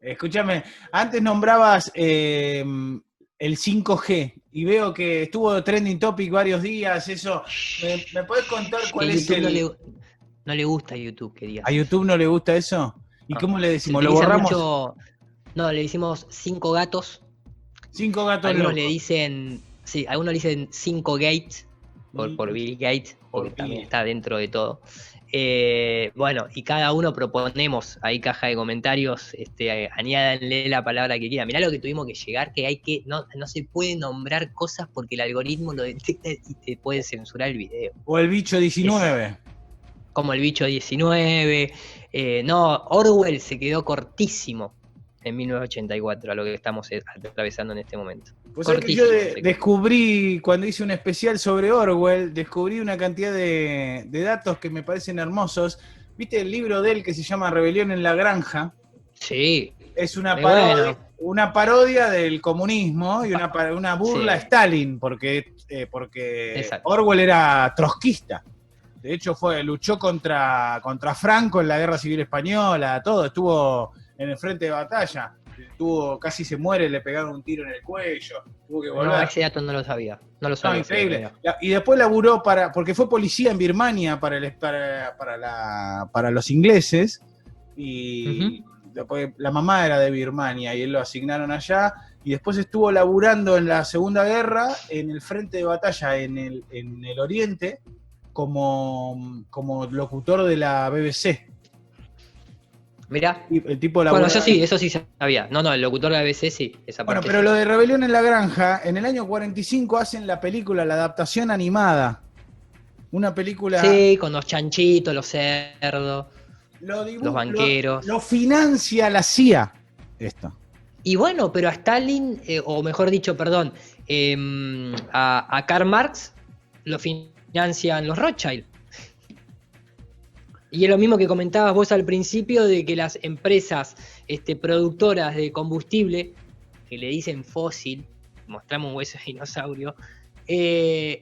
Escúchame, antes nombrabas el 5G y veo que estuvo trending topic varios días, eso. ¿Me podés contar Shh, que cuál a es YouTube el... no le gusta a YouTube que ¿A digas eso. YouTube no le gusta eso? ¿Y No. cómo le Se decimos? ¿Lo utiliza borramos? mucho. No, le decimos cinco gatos. Cinco gatos Algunos le locos. dicen. Sí, algunos le dicen cinco Gates. Por Mm, Bill Gates, porque por también Bill. está dentro de todo. Bueno, y cada uno proponemos ahí caja de comentarios, añádanle la palabra que quieran. Mirá lo que tuvimos que llegar, que no se puede nombrar cosas porque el algoritmo lo detecta y te puede censurar el video. O el bicho Es 19. como el bicho 19. No, Orwell se quedó cortísimo en 1984, a lo que estamos atravesando en este momento. Pues sabés que yo Cortísimo se quedó. descubrí, cuando hice un especial sobre Orwell, descubrí una cantidad de datos que me parecen hermosos. ¿Viste el libro de él que se llama Rebelión en la Granja? Sí, Es re bueno. una parodia del comunismo y una burla a Sí, Stalin, porque exacto. Orwell era trotskista. De hecho, luchó contra Franco en la Guerra Civil Española, todo, estuvo en el frente de batalla, casi se muere, le pegaron un tiro en el cuello, tuvo que No, volver. ese dato no lo sabía. No lo No, sabía ese dato, increíble. mira. Y después laburó porque fue policía en Birmania para los ingleses, y después la mamá era de Birmania y él lo asignaron allá, y después estuvo laburando en la Segunda Guerra en el frente de batalla en el Oriente como locutor de la BBC. Mirá. Y el tipo Bueno, laburaba. eso sí sabía. No, el locutor de la BBC sí, esa Bueno, parte pero sí. lo de Rebelión en la Granja, en el año 45 hacen la película, la adaptación animada. Una película. Sí, con los chanchitos, los cerdos, Lo, los banqueros. lo financia la CIA. Esto. Y bueno, pero a Stalin, o mejor dicho, perdón, a Karl Marx lo financian los Rothschild. Y es lo mismo que comentabas vos al principio de que las empresas productoras de combustible, que le dicen fósil, mostramos un hueso de dinosaurio,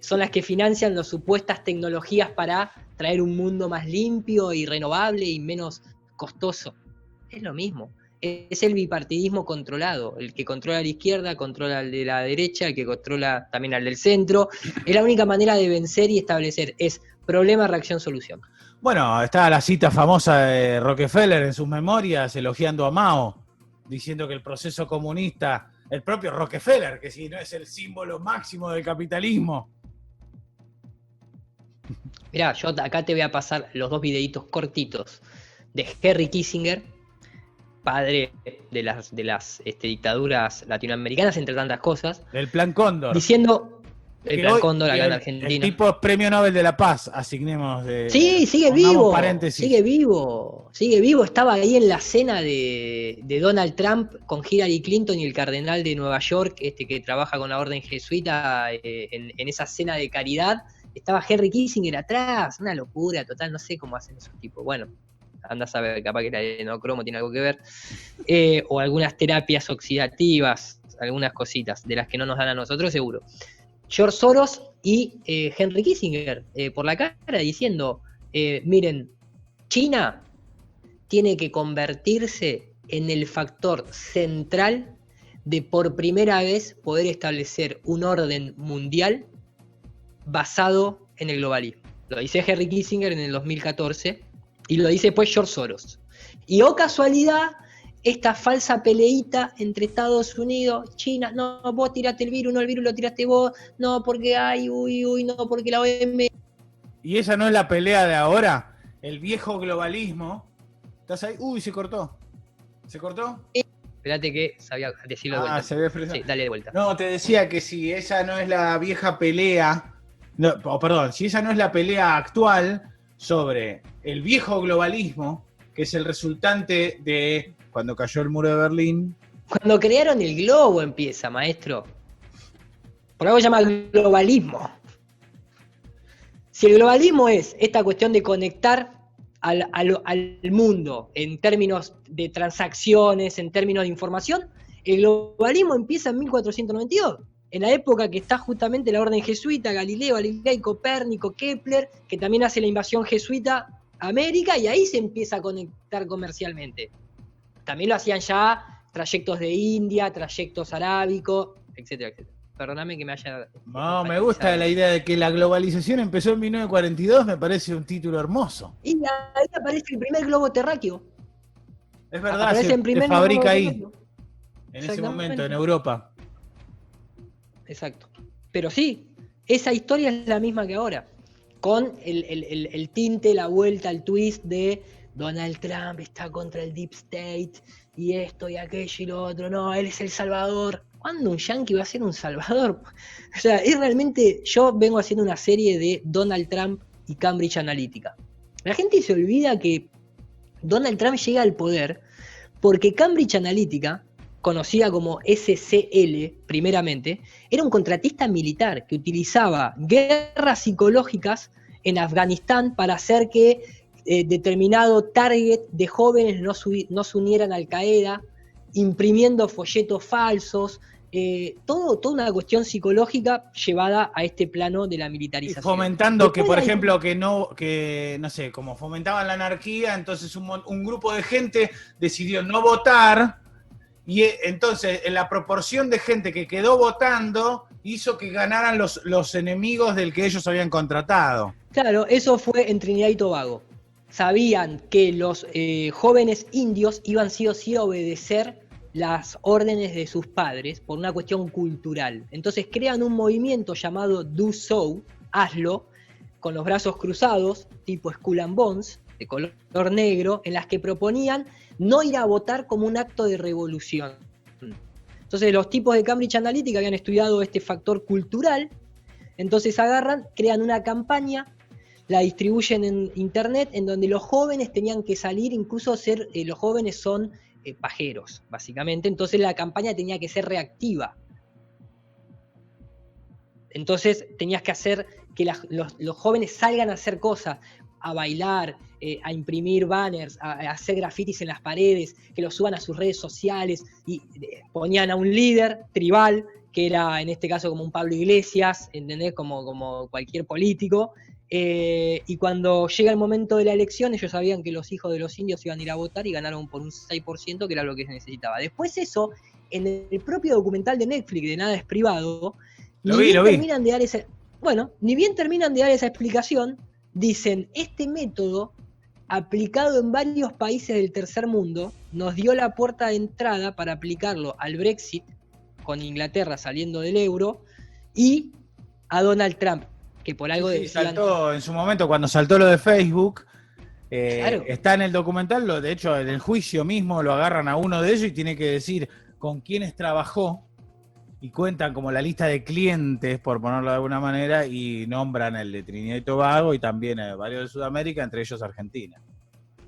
son las que financian las supuestas tecnologías para traer un mundo más limpio y renovable y menos costoso. Es lo mismo. Es el bipartidismo controlado. El que controla a la izquierda controla al de la derecha, el que controla también al del centro. Es la única manera de vencer y establecer. Es problema, reacción, solución. Bueno, está la cita famosa de Rockefeller en sus memorias elogiando a Mao, diciendo que el proceso comunista, el propio Rockefeller, que si no es el símbolo máximo del capitalismo. Mirá, yo acá te voy a pasar los dos videitos cortitos de Henry Kissinger, padre de las dictaduras latinoamericanas, entre tantas cosas, Del Plan Cóndor. diciendo el Que Plan hoy Cóndor acá en el Argentina. tipo es premio Nobel de la Paz, asignemos, Sí, sigue pongamos vivo, paréntesis. sigue vivo, sigue vivo. Estaba ahí en la cena de Donald Trump con Hillary Clinton y el cardenal de Nueva York, que trabaja con la orden jesuita, en esa cena de caridad. Estaba Henry Kissinger atrás, una locura total, no sé cómo hacen esos tipos. Bueno, anda a saber, capaz que el adenocromo tiene algo que ver. O algunas terapias oxidativas, algunas cositas, de las que no nos dan a nosotros, seguro. George Soros y Henry Kissinger por la cara diciendo, miren, China tiene que convertirse en el factor central de por primera vez poder establecer un orden mundial basado en el globalismo. Lo dice Henry Kissinger en el 2014 y lo dice después George Soros. Y oh casualidad, esta falsa peleita entre Estados Unidos, China, no, vos tiraste el virus, no, el virus lo tiraste vos, no, porque hay, uy, no, porque la OMS. Y esa no es la pelea de ahora, el viejo globalismo. ¿Estás ahí? Uy, se cortó. ¿Se cortó? Espérate que sabía decirlo de vuelta. Se ve fresco. Sí, dale de vuelta. No, te decía que si esa no es la vieja pelea, no, perdón, si esa no es la pelea actual sobre el viejo globalismo, que es el resultante de cuando cayó el muro de Berlín. Cuando crearon el globo empieza, maestro. Por algo se llama globalismo. Si el globalismo es esta cuestión de conectar al mundo en términos de transacciones, en términos de información, el globalismo empieza en 1492, en la época que está justamente la orden jesuita, Galileo, Galilei, Copérnico, Kepler, que también hace la invasión jesuita a América, y ahí se empieza a conectar comercialmente. también lo hacían ya trayectos de India, trayectos arábicos, etcétera, etcétera. Perdóname que me haya... No, me gusta la idea de que la globalización empezó en 1942, me parece un título hermoso. Y ahí aparece el primer globo terráqueo. Es verdad, Aparece en se primer fabrica globo ahí, terráqueo. en ese momento, en Europa. Exacto. Pero sí, esa historia es la misma que ahora, con el tinte, la vuelta, el twist de Donald Trump está contra el Deep State y esto y aquello y lo otro. No, él es el salvador. ¿Cuándo un yankee va a ser un salvador? O sea, es realmente... Yo vengo haciendo una serie de Donald Trump y Cambridge Analytica. La gente se olvida que Donald Trump llega al poder porque Cambridge Analytica, conocida como SCL primeramente, era un contratista militar que utilizaba guerras psicológicas en Afganistán para hacer que determinado target de jóvenes no se unieran a Al Qaeda, imprimiendo folletos falsos, toda una cuestión psicológica llevada a este plano de la militarización. Y fomentando que, por ejemplo, que no sé, como fomentaban la anarquía, entonces un grupo de gente decidió no votar, y entonces en la proporción de gente que quedó votando hizo que ganaran los enemigos del que ellos habían contratado. Claro, eso fue en Trinidad y Tobago. Sabían que los jóvenes indios iban sí o sí a obedecer las órdenes de sus padres por una cuestión cultural. Entonces crean un movimiento llamado Do So, hazlo, con los brazos cruzados, tipo Skull and Bones, de color negro, en las que proponían no ir a votar como un acto de revolución. Entonces los tipos de Cambridge Analytica habían estudiado este factor cultural, entonces agarran, crean una campaña, la distribuyen en internet, en donde los jóvenes tenían que salir, incluso ser, los jóvenes son pajeros, básicamente, entonces la campaña tenía que ser reactiva. Entonces tenías que hacer que los jóvenes salgan a hacer cosas, a bailar, a imprimir banners, a hacer grafitis en las paredes, que los suban a sus redes sociales, y ponían a un líder tribal, que era en este caso como un Pablo Iglesias, ¿entendés? Como cualquier político. Y cuando llega el momento de la elección, ellos sabían que los hijos de los indios iban a ir a votar y ganaron por un 6%, que era lo que se necesitaba. Después eso, en el propio documental de Netflix de Nada es Privado, ni bien terminan de dar esa explicación, dicen, este método aplicado en varios países del tercer mundo nos dio la puerta de entrada para aplicarlo al Brexit, con Inglaterra saliendo del euro, y a Donald Trump, que por algo sí, decían... saltó en su momento, cuando saltó lo de Facebook, claro. está en el documental, de hecho en el juicio mismo lo agarran a uno de ellos y tiene que decir con quiénes trabajó, y cuentan como la lista de clientes, por ponerlo de alguna manera, y nombran el de Trinidad y Tobago y también varios de Sudamérica, entre ellos Argentina.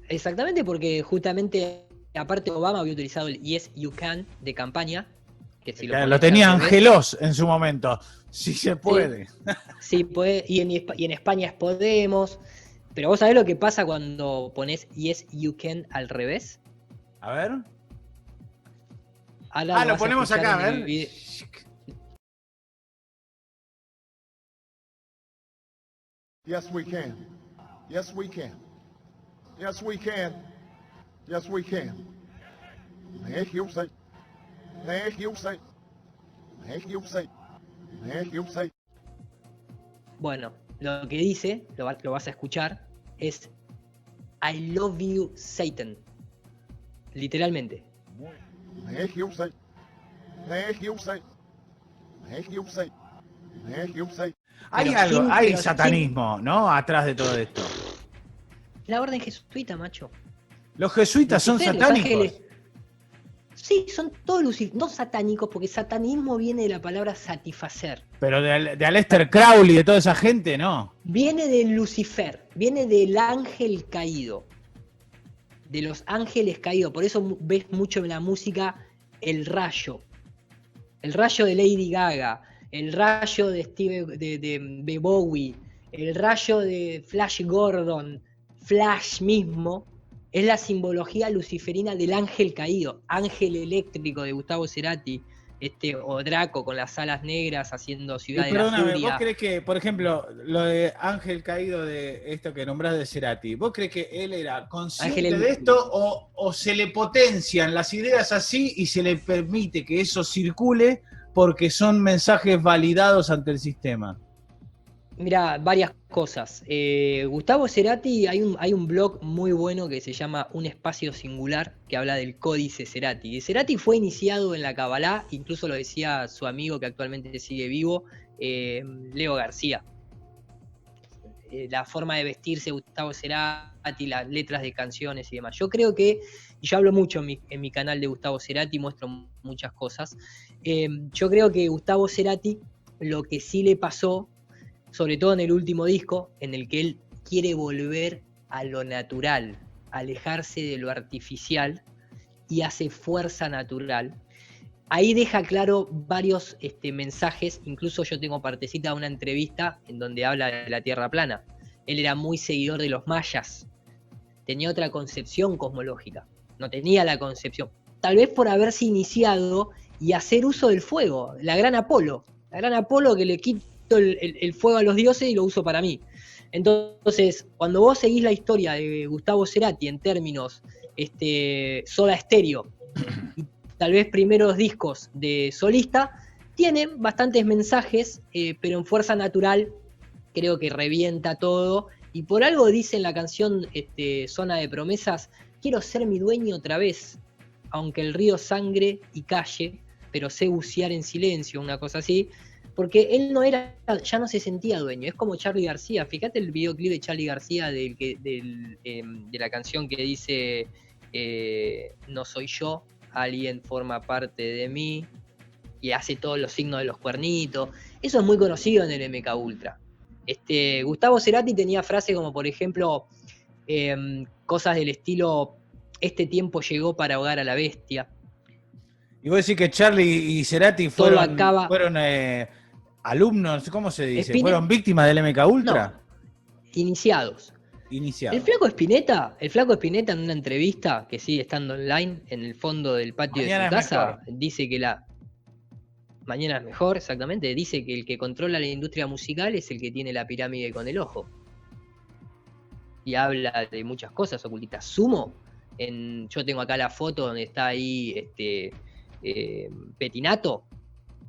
Exactamente, porque justamente, aparte Obama había utilizado el Yes You Can de campaña, que si lo tenía Angelos en su momento, si se puede. Sí, puede, y en España es Podemos, pero vos sabés lo que pasa cuando pones Yes You Can al revés. A ver. Ahora lo ponemos acá, a ver. Yes, we can. Yes, we can. Yes, we can. Yes, we can. Thank you, say. Thank you, say. Thank you, say. Thank you, say. Bueno, lo que dice, lo vas a escuchar, es I love you, Satan. Literalmente. Thank you, say. Thank you, say. Thank you, say. Thank you, say. Hay satanismo, ¿no? Atrás de todo esto. La orden jesuita, macho. ¿Los jesuitas son satánicos? Sí, son todos no satánicos, porque satanismo viene de la palabra satisfacer. Pero de Aleister Crowley, de toda esa gente, ¿no? Viene de Lucifer, viene del ángel caído. De los ángeles caídos. Por eso ves mucho en la música el rayo. El rayo de Lady Gaga, el rayo de Bowie, el rayo de Flash Gordon, Flash mismo, es la simbología luciferina del ángel caído, ángel eléctrico de Gustavo Cerati, o Draco con las alas negras haciendo Y Ciudad de la perdóname, ¿vos Furia. crees que, por ejemplo, lo de Ángel Caído, de esto que nombrás de Cerati, ¿vos crees que él era Ángel consciente de esto o se le potencian las ideas así y se le permite que eso circule porque son mensajes validados ante el sistema? Mira, varias cosas. Gustavo Cerati, hay un blog muy bueno que se llama Un Espacio Singular, que habla del Códice Cerati. Y Cerati fue iniciado en la Kabbalah, incluso lo decía su amigo que actualmente sigue vivo, Leo García. La forma de vestirse de Gustavo Cerati, las letras de canciones y demás. Yo creo que, y yo hablo mucho en mi canal de Gustavo Cerati, muestro muchas cosas. Yo creo que Gustavo Cerati, lo que sí le pasó, sobre todo en el último disco, en el que él quiere volver a lo natural, alejarse de lo artificial y hace fuerza natural. Ahí deja claro varios mensajes, incluso yo tengo partecita de una entrevista en donde habla de la Tierra plana. Él era muy seguidor de los mayas, tenía otra concepción cosmológica, no tenía la concepción, tal vez por haberse iniciado y hacer uso del fuego, la gran Apolo que le quito el fuego a los dioses y lo uso para mí. Entonces, cuando vos seguís la historia de Gustavo Cerati en términos Soda Stereo, y tal vez primeros discos de solista, tienen bastantes mensajes, pero en fuerza natural creo que revienta todo. Y por algo dice en la canción Zona de Promesas, quiero ser mi dueño otra vez, aunque el río sangre y calle, pero sé bucear en silencio, una cosa así, porque él ya no se sentía dueño, es como Charly García. Fíjate el videoclip de Charly García de la canción que dice no soy yo, alguien forma parte de mí, y hace todos los signos de los cuernitos. Eso es muy conocido en el MK Ultra. Gustavo Cerati tenía frases como, por ejemplo, cosas del estilo, este tiempo llegó para ahogar a la bestia. Y vos decís que Charly y Cerati fueron alumnos, ¿cómo se dice? ¿Fueron víctimas del MK Ultra? No, iniciados. El Flaco Spinetta en una entrevista que sigue estando online en el fondo del patio de su casa, dice que mañana es mejor, exactamente, dice que el que controla la industria musical es el que tiene la pirámide con el ojo. Y habla de muchas cosas ocultas. Sumo, yo tengo acá la foto donde está ahí Petinato,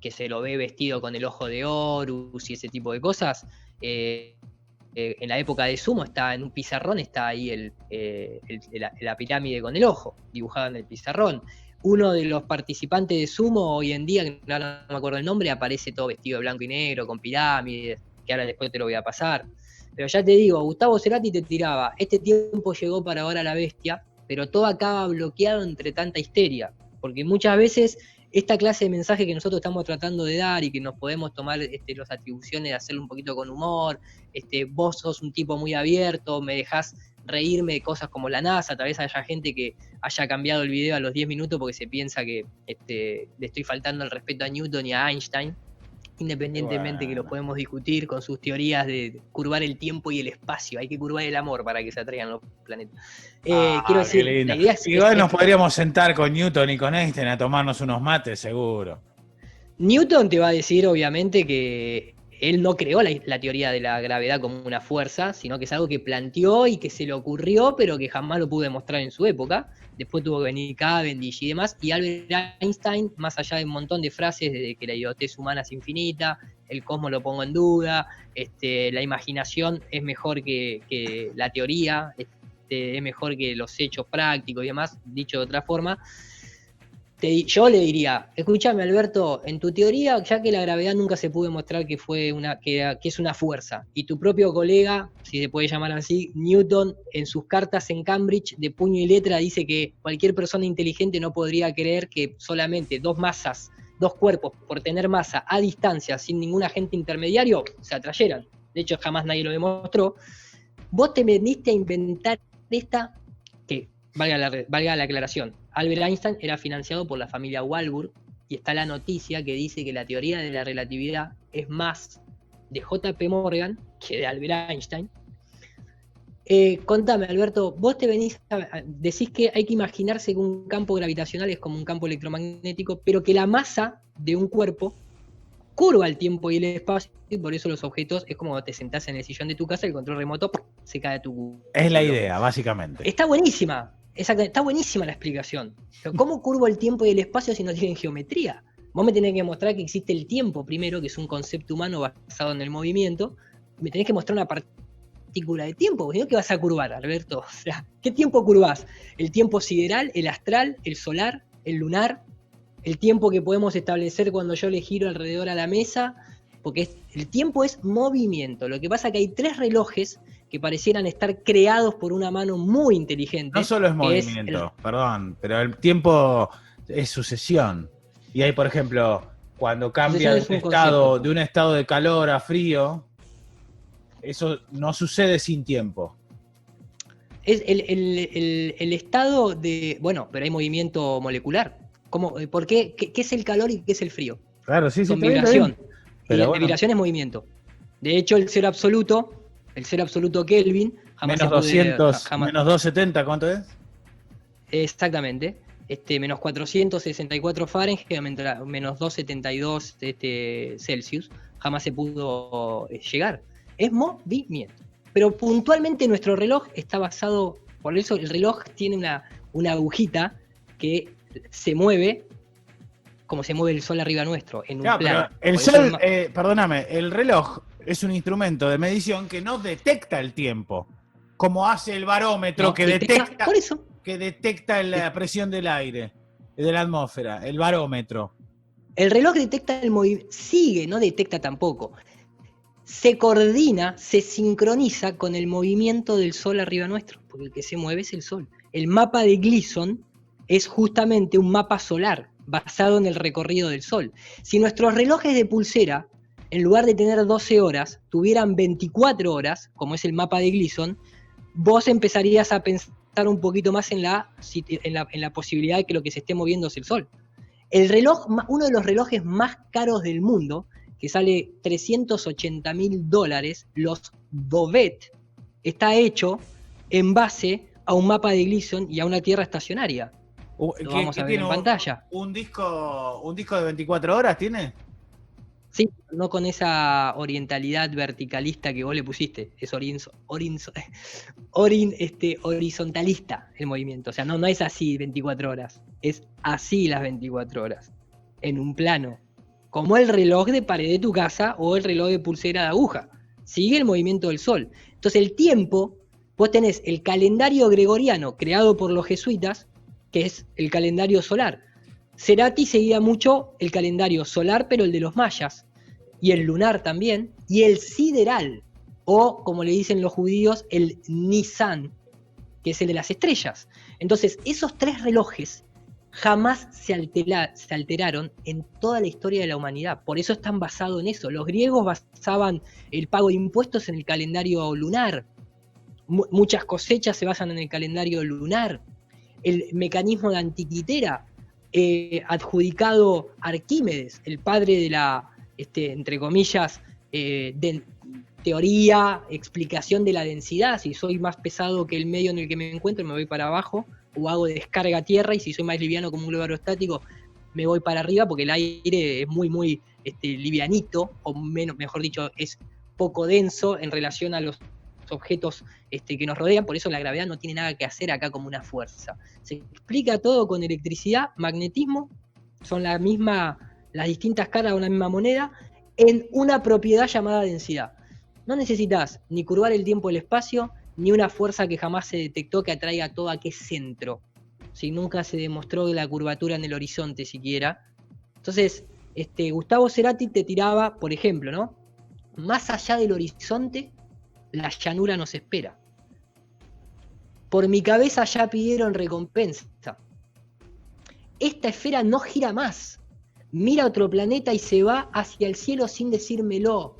que se lo ve vestido con el ojo de Horus y ese tipo de cosas. En la época de Sumo está en un pizarrón, está ahí la pirámide con el ojo, dibujada en el pizarrón. Uno de los participantes de Sumo hoy en día, que no me acuerdo el nombre, aparece todo vestido de blanco y negro, con pirámides, que ahora después te lo voy a pasar. Pero ya te digo, Gustavo Cerati te tiraba, este tiempo llegó para ahora la bestia, pero todo acaba bloqueado entre tanta histeria, porque muchas veces esta clase de mensaje que nosotros estamos tratando de dar y que nos podemos tomar las atribuciones de hacerlo un poquito con humor, vos sos un tipo muy abierto, me dejás reírme de cosas como la NASA, tal vez haya gente que haya cambiado el video a los 10 minutos porque se piensa que le estoy faltando el respeto a Newton y a Einstein, independientemente que lo podemos discutir con sus teorías de curvar el tiempo y el espacio. Hay que curvar el amor para que se atraigan los planetas. Quiero decir, la idea es... Igual nos podríamos sentar con Newton y con Einstein a tomarnos unos mates, seguro. Newton te va a decir, obviamente, que él no creó la teoría de la gravedad como una fuerza, sino que es algo que planteó y que se le ocurrió, pero que jamás lo pudo demostrar en su época. Después tuvo que venir Cavendish y demás. Y Albert Einstein, más allá de un montón de frases de que la idiotez humana es infinita, el cosmos lo pongo en duda, la imaginación es mejor que la teoría, es mejor que los hechos prácticos y demás, dicho de otra forma, yo le diría, escúchame Alberto, en tu teoría, ya que la gravedad nunca se pudo demostrar que es una fuerza, y tu propio colega, si se puede llamar así, Newton, en sus cartas en Cambridge, de puño y letra, dice que cualquier persona inteligente no podría creer que solamente dos cuerpos, por tener masa a distancia, sin ningún agente intermediario, se atrayeran. De hecho, jamás nadie lo demostró. Vos te veniste a inventar esta, que valga la aclaración, Albert Einstein era financiado por la familia Warburg, y está la noticia que dice que la teoría de la relatividad es más de J.P. Morgan que de Albert Einstein. Contame, Alberto, vos decís que hay que imaginarse que un campo gravitacional es como un campo electromagnético, pero que la masa de un cuerpo curva el tiempo y el espacio, y por eso los objetos, es como te sentás en el sillón de tu casa, el control remoto se cae de tu Es la culo. idea, básicamente. Está buenísima, está buenísima la explicación. Pero ¿cómo curvo el tiempo y el espacio si no tienen geometría? Vos me tenés que mostrar que existe el tiempo primero, que es un concepto humano basado en el movimiento. Me tenés que mostrar una partícula de tiempo, porque si no, ¿qué vas a curvar, Alberto? O sea, ¿qué tiempo curvás? ¿El tiempo sideral, el astral, el solar, el lunar? ¿El tiempo que podemos establecer cuando yo le giro alrededor a la mesa? Porque el tiempo es movimiento. Lo que pasa es que hay 3 relojes que parecieran estar creados por una mano muy inteligente. No solo es movimiento, perdón, pero el tiempo es sucesión. Y hay, por ejemplo, cuando cambia de un estado de calor a frío, eso no sucede sin tiempo. Es el estado de... Bueno, pero hay movimiento molecular. ¿Por qué? ¿Qué es el calor y qué es el frío? Claro, sí, Son vibración. Pero y la vibración es movimiento. De hecho, el cero absoluto Kelvin, jamás menos 200, menos 270, ¿cuánto es? Exactamente. Menos 464 Fahrenheit, menos 272 Celsius, jamás se pudo llegar. Es movimiento. Pero puntualmente nuestro reloj está basado, por eso el reloj tiene una agujita que se mueve como se mueve el sol arriba nuestro, en un plano. El sol, perdóname, el reloj es un instrumento de medición que no detecta el tiempo, como hace el barómetro que detecta, por eso. Que detecta la presión del aire, de la atmósfera, el barómetro. El reloj detecta el movimiento, no detecta tampoco. Se coordina, se sincroniza con el movimiento del sol arriba nuestro, porque el que se mueve es el sol. El mapa de Gleason es justamente un mapa solar, basado en el recorrido del sol. Si nuestros relojes de pulsera, en lugar de tener 12 horas, tuvieran 24 horas, como es el mapa de Gleason, vos empezarías a pensar un poquito más en la posibilidad de que lo que se esté moviendo es el sol. El reloj, uno de los relojes más caros del mundo, que sale $380.000, los Bovet, está hecho en base a un mapa de Gleason y a una Tierra estacionaria. Lo vamos a ver en pantalla. ¿Un disco de 24 horas tiene? Sí, no con esa orientalidad verticalista que vos le pusiste. Es horizontalista el movimiento. O sea, no es así 24 horas. Es así las 24 horas. En un plano. Como el reloj de pared de tu casa o el reloj de pulsera de aguja. Sigue el movimiento del sol. Entonces el tiempo, vos tenés el calendario gregoriano creado por los jesuitas, que es el calendario solar. Cerati seguía mucho el calendario solar, pero el de los mayas, y el lunar también, y el sideral, o como le dicen los judíos, el Nisan, que es el de las estrellas. Entonces, esos 3 relojes jamás se alteraron en toda la historia de la humanidad. Por eso están basados en eso. Los griegos basaban el pago de impuestos en el calendario lunar. Muchas cosechas se basan en el calendario lunar. El mecanismo de Antiquitera, adjudicado a Arquímedes, el padre de la, entre comillas, teoría, explicación de la densidad. Si soy más pesado que el medio en el que me encuentro, me voy para abajo, o hago descarga a tierra, y si soy más liviano como un globo aerostático, me voy para arriba, porque el aire es muy, muy livianito, o mejor dicho, es poco denso en relación a los objetos que nos rodean. Por eso la gravedad no tiene nada que hacer acá como una fuerza. Se explica todo con electricidad, magnetismo, son las distintas caras de una misma moneda, en una propiedad llamada densidad. No necesitas ni curvar el tiempo y el espacio, ni una fuerza que jamás se detectó que atraiga todo a qué centro. Si nunca se demostró la curvatura en el horizonte siquiera. Entonces, Gustavo Cerati te tiraba, por ejemplo, ¿no? Más allá del horizonte, la llanura nos espera. Por mi cabeza ya pidieron recompensa. Esta esfera no gira más. Mira otro planeta y se va hacia el cielo sin decírmelo.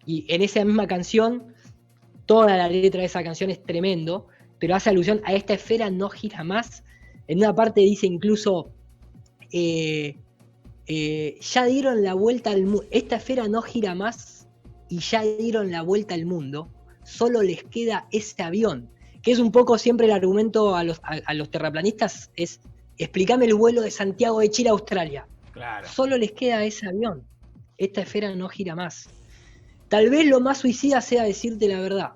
Y en esa misma canción, toda la letra de esa canción es tremendo, pero hace alusión a esta esfera no gira más. En una parte dice incluso, ya dieron la vuelta al mundo. Esta esfera no gira más y ya dieron la vuelta al mundo. solo les queda ese avión. Que es un poco siempre el argumento a los terraplanistas, es explícame el vuelo de Santiago de Chile a Australia. Claro. Solo les queda ese avión. Esta esfera no gira más. Tal vez lo más suicida sea decirte la verdad.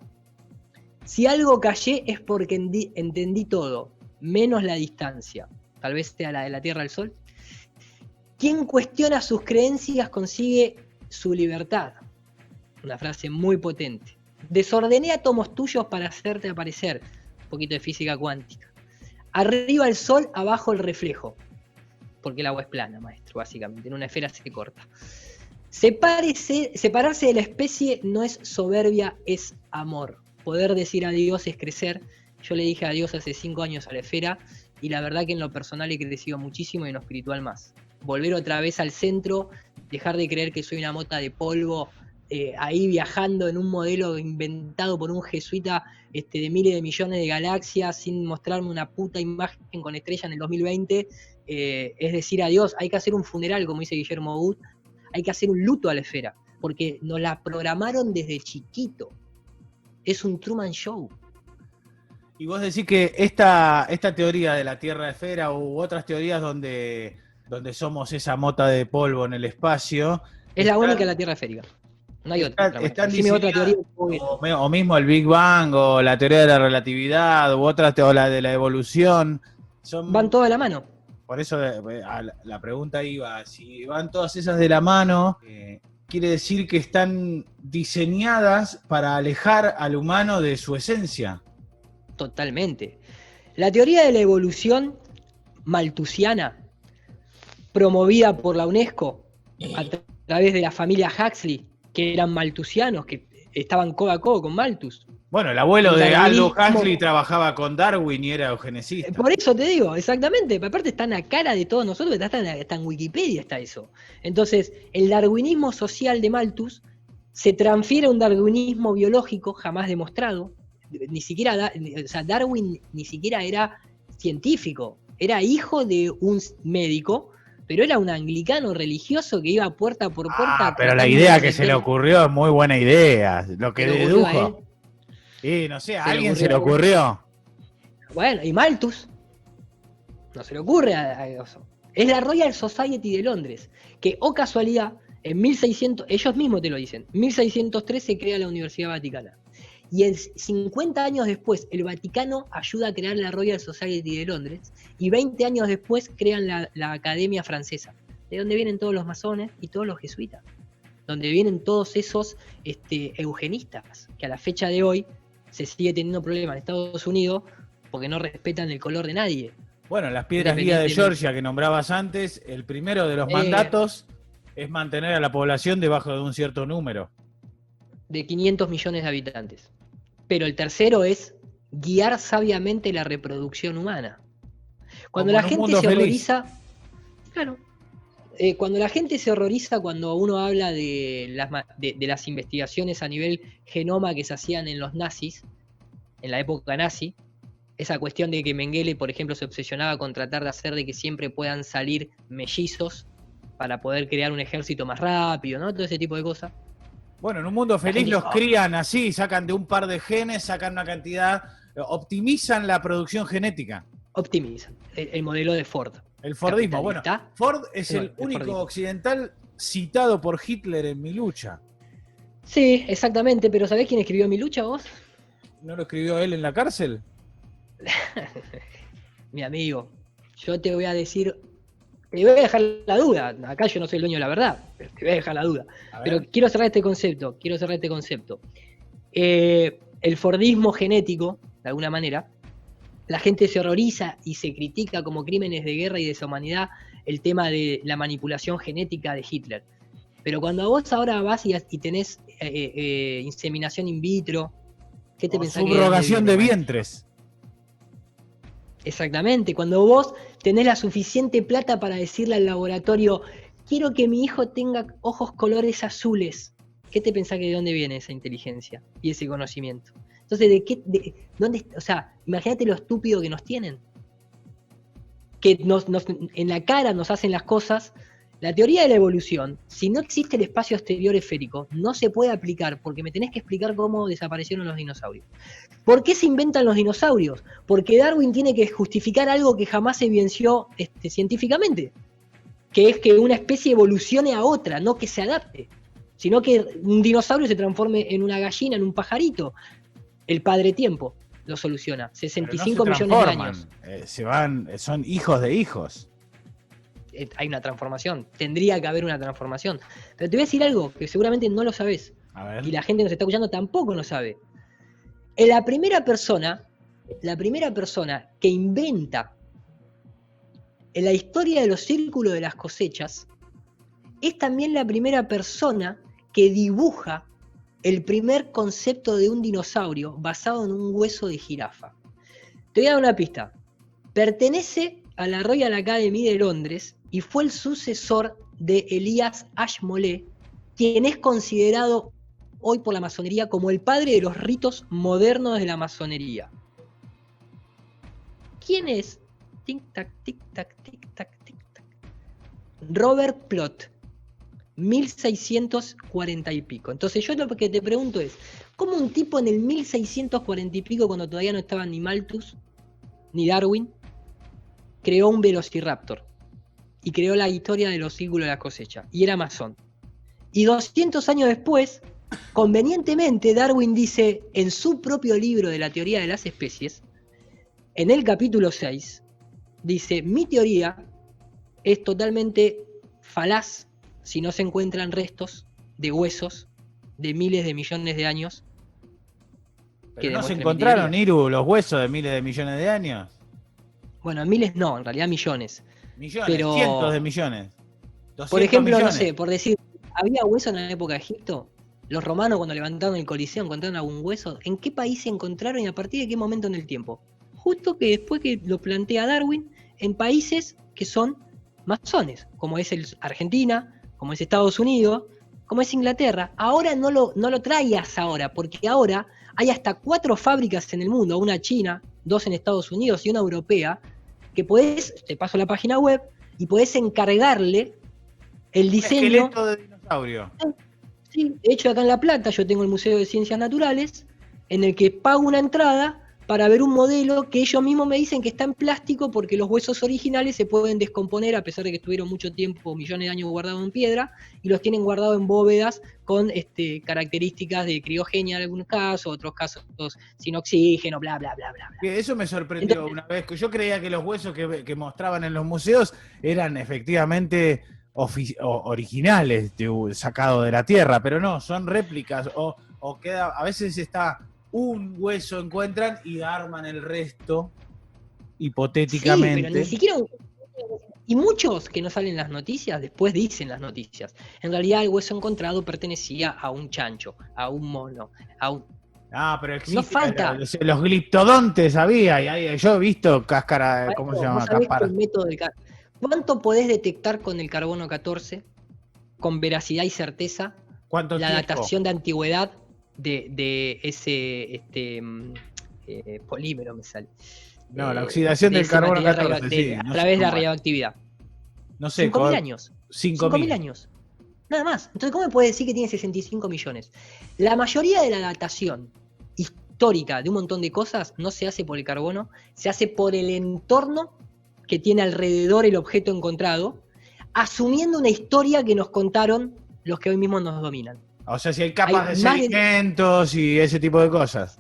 Si algo callé es porque entendí todo, menos la distancia. Tal vez sea la de la Tierra al Sol. Quien cuestiona sus creencias consigue su libertad. Una frase muy potente. Desordené átomos tuyos para hacerte aparecer. Un poquito de física cuántica. Arriba el sol, abajo el reflejo. Porque el agua es plana, maestro, básicamente. En una esfera se corta. Separarse de la especie no es soberbia, es amor. Poder decir adiós es crecer. Yo le dije adiós hace 5 años a la esfera y la verdad que en lo personal he crecido muchísimo y en lo espiritual más. Volver otra vez al centro, dejar de creer que soy una mota de polvo, ahí viajando en un modelo inventado por un jesuita de miles de millones de galaxias sin mostrarme una puta imagen con estrella en el 2020, es decir adiós. Hay que hacer un funeral, como dice Guillermo Wood, hay que hacer un luto a la esfera, porque nos la programaron desde chiquito. Es un Truman Show. Y vos decís que esta teoría de la Tierra esfera u otras teorías donde somos esa mota de polvo en el espacio... Es la única la Tierra esférica. No hay otra. Están otra teoría. O mismo el Big Bang, o la teoría de la relatividad, o la de la evolución. Van todas de la mano. Por eso la pregunta iba, si van todas esas de la mano, quiere decir que están diseñadas para alejar al humano de su esencia. Totalmente. La teoría de la evolución malthusiana, promovida por la UNESCO a través de la familia Huxley, que eran malthusianos, que estaban codo a codo con Malthus. Bueno, el abuelo de Aldous Huxley trabajaba con Darwin y era eugenicista. Por eso te digo, exactamente. Aparte está en la cara de todos nosotros, está en Wikipedia, está eso. Entonces, el darwinismo social de Malthus se transfiere a un darwinismo biológico jamás demostrado. Ni siquiera, Darwin ni siquiera era científico, era hijo de un médico, pero era un anglicano religioso que iba puerta por puerta. Pero la idea que se le ocurrió es muy buena idea, lo que dedujo. No sé, a alguien se le ocurrió. Bueno, y Malthus, no se le ocurre a eso. Es la Royal Society de Londres, que, oh casualidad, en 1600, ellos mismos te lo dicen, 1603 se crea la Universidad Vaticana. Y 50 años después, el Vaticano ayuda a crear la Royal Society de Londres, y 20 años después crean la Academia Francesa, de donde vienen todos los masones y todos los jesuitas, donde vienen todos esos eugenistas, que a la fecha de hoy se sigue teniendo problemas en Estados Unidos porque no respetan el color de nadie. Bueno, las piedras guía de Georgia que nombrabas antes, el primero de los mandatos es mantener a la población debajo de un cierto número. De 500 millones de habitantes. Pero el tercero es guiar sabiamente la reproducción humana. Cuando la gente se horroriza... Claro. Cuando la gente se horroriza cuando uno habla de las investigaciones a nivel genoma que se hacían en los nazis, en la época nazi, esa cuestión de que Mengele, por ejemplo, se obsesionaba con tratar de hacer de que siempre puedan salir mellizos para poder crear un ejército más rápido, ¿no? Todo ese tipo de cosas. Bueno, en un mundo feliz los crían así, sacan de un par de genes, sacan una cantidad, optimizan la producción genética. Optimizan, el modelo de Ford. El Fordismo, bueno, Ford es el único occidental citado por Hitler en Mi Lucha. Sí, exactamente, pero ¿sabés quién escribió Mi Lucha vos? ¿No lo escribió él en la cárcel? Mi amigo, yo te voy a decir, te voy a dejar la duda, acá yo no soy el dueño de la verdad, pero te voy a dejar la duda. Pero quiero cerrar este concepto, el Fordismo genético, de alguna manera, la gente se horroriza y se critica como crímenes de guerra y deshumanidad el tema de la manipulación genética de Hitler. Pero cuando vos ahora vas y tenés inseminación in vitro, ¿qué te pensás? Subrogación de vientres. Exactamente, cuando vos tenés la suficiente plata para decirle al laboratorio, quiero que mi hijo tenga ojos colores azules, ¿qué te pensás que de dónde viene esa inteligencia y ese conocimiento? Entonces, ¿dónde? O sea, imagínate lo estúpido que nos tienen. Que en la cara nos hacen las cosas La teoría de la evolución, si no existe el espacio exterior esférico, no se puede aplicar porque me tenés que explicar cómo desaparecieron los dinosaurios. ¿Por qué se inventan los dinosaurios? Porque Darwin tiene que justificar algo que jamás se evidenció científicamente, que es que una especie evolucione a otra, no que se adapte, sino que un dinosaurio se transforme en una gallina, en un pajarito. El padre tiempo lo soluciona. 65 millones de años. Se van, son hijos de hijos. Hay una transformación, tendría que haber una transformación. Pero te voy a decir algo que seguramente no lo sabés, y la gente que nos está escuchando tampoco lo sabe. La primera persona que inventa en la historia de los círculos de las cosechas es también la primera persona que dibuja el primer concepto de un dinosaurio basado en un hueso de jirafa. Te voy a dar una pista. Pertenece a la Royal Academy de Londres y fue el sucesor de Elias Ashmole, quien es considerado hoy por la masonería como el padre de los ritos modernos de la masonería. ¿Quién es? Tic-tac, tic-tac, tic-tac, tic-tac. Robert Plot, 1640 y pico. Entonces yo lo que te pregunto es, ¿cómo un tipo en el 1640 y pico, cuando todavía no estaban ni Malthus ni Darwin, creó un velociraptor y creó la historia de los círculos de la cosecha, y era masón? Y 200 años después, convenientemente, Darwin dice en su propio libro de la teoría de las especies, en el capítulo 6, dice: mi teoría es totalmente falaz si no se encuentran restos de huesos de miles de millones de años. Pero no se encontraron, Iru, los huesos de miles de millones de años. Bueno, miles no, en realidad millones. Millones, pero, cientos de millones. Por ejemplo, millones. no sé, por decir, ¿había hueso en la época de Egipto? Los romanos, cuando levantaron el Coliseo, ¿encontraron algún hueso? ¿En qué país se encontraron y a partir de qué momento en el tiempo? Justo que después que lo plantea Darwin, en países que son masones, como es Argentina, como es Estados Unidos, como es Inglaterra. Ahora no lo traigas ahora, porque ahora hay hasta 4 fábricas en el mundo, una china, 2 en Estados Unidos y una europea, que podés, te paso la página web, y podés encargarle el diseño. Un esqueleto de dinosaurio. Sí, de hecho acá en La Plata yo tengo el Museo de Ciencias Naturales, en el que pago una entrada para ver un modelo que ellos mismos me dicen que está en plástico porque los huesos originales se pueden descomponer a pesar de que estuvieron mucho tiempo, millones de años guardados en piedra, y los tienen guardados en bóvedas con características de criogenia en algunos casos, otros casos sin oxígeno, bla, bla, bla, bla. Eso me sorprendió. Entonces, una vez que yo creía que los huesos que mostraban en los museos eran efectivamente originales, sacados de la tierra, pero no, son réplicas o queda, a veces está un hueso encuentran y arman el resto hipotéticamente. Sí, pero ni siquiera. Y muchos que no salen en las noticias, después dicen las noticias. En realidad el hueso encontrado pertenecía a un chancho, a un mono, a un... Ah, pero existe, no falta. Los gliptodontes había, yo he visto cáscara, ¿cómo se llama? El método del ¿Cuánto podés detectar con el carbono 14 con veracidad y certeza la datación de antigüedad de ese polímero, me sale? No, la oxidación del carbono 14, a través de la radioactividad. No sé, 5.000 años. 5.000 años. Nada más. Entonces, ¿cómo me puede decir que tiene 65 millones? La mayoría de la datación histórica de un montón de cosas no se hace por el carbono, se hace por el entorno que tiene alrededor el objeto encontrado, asumiendo una historia que nos contaron los que hoy mismo nos dominan. O sea, si hay capas de sedimentos y ese tipo de cosas.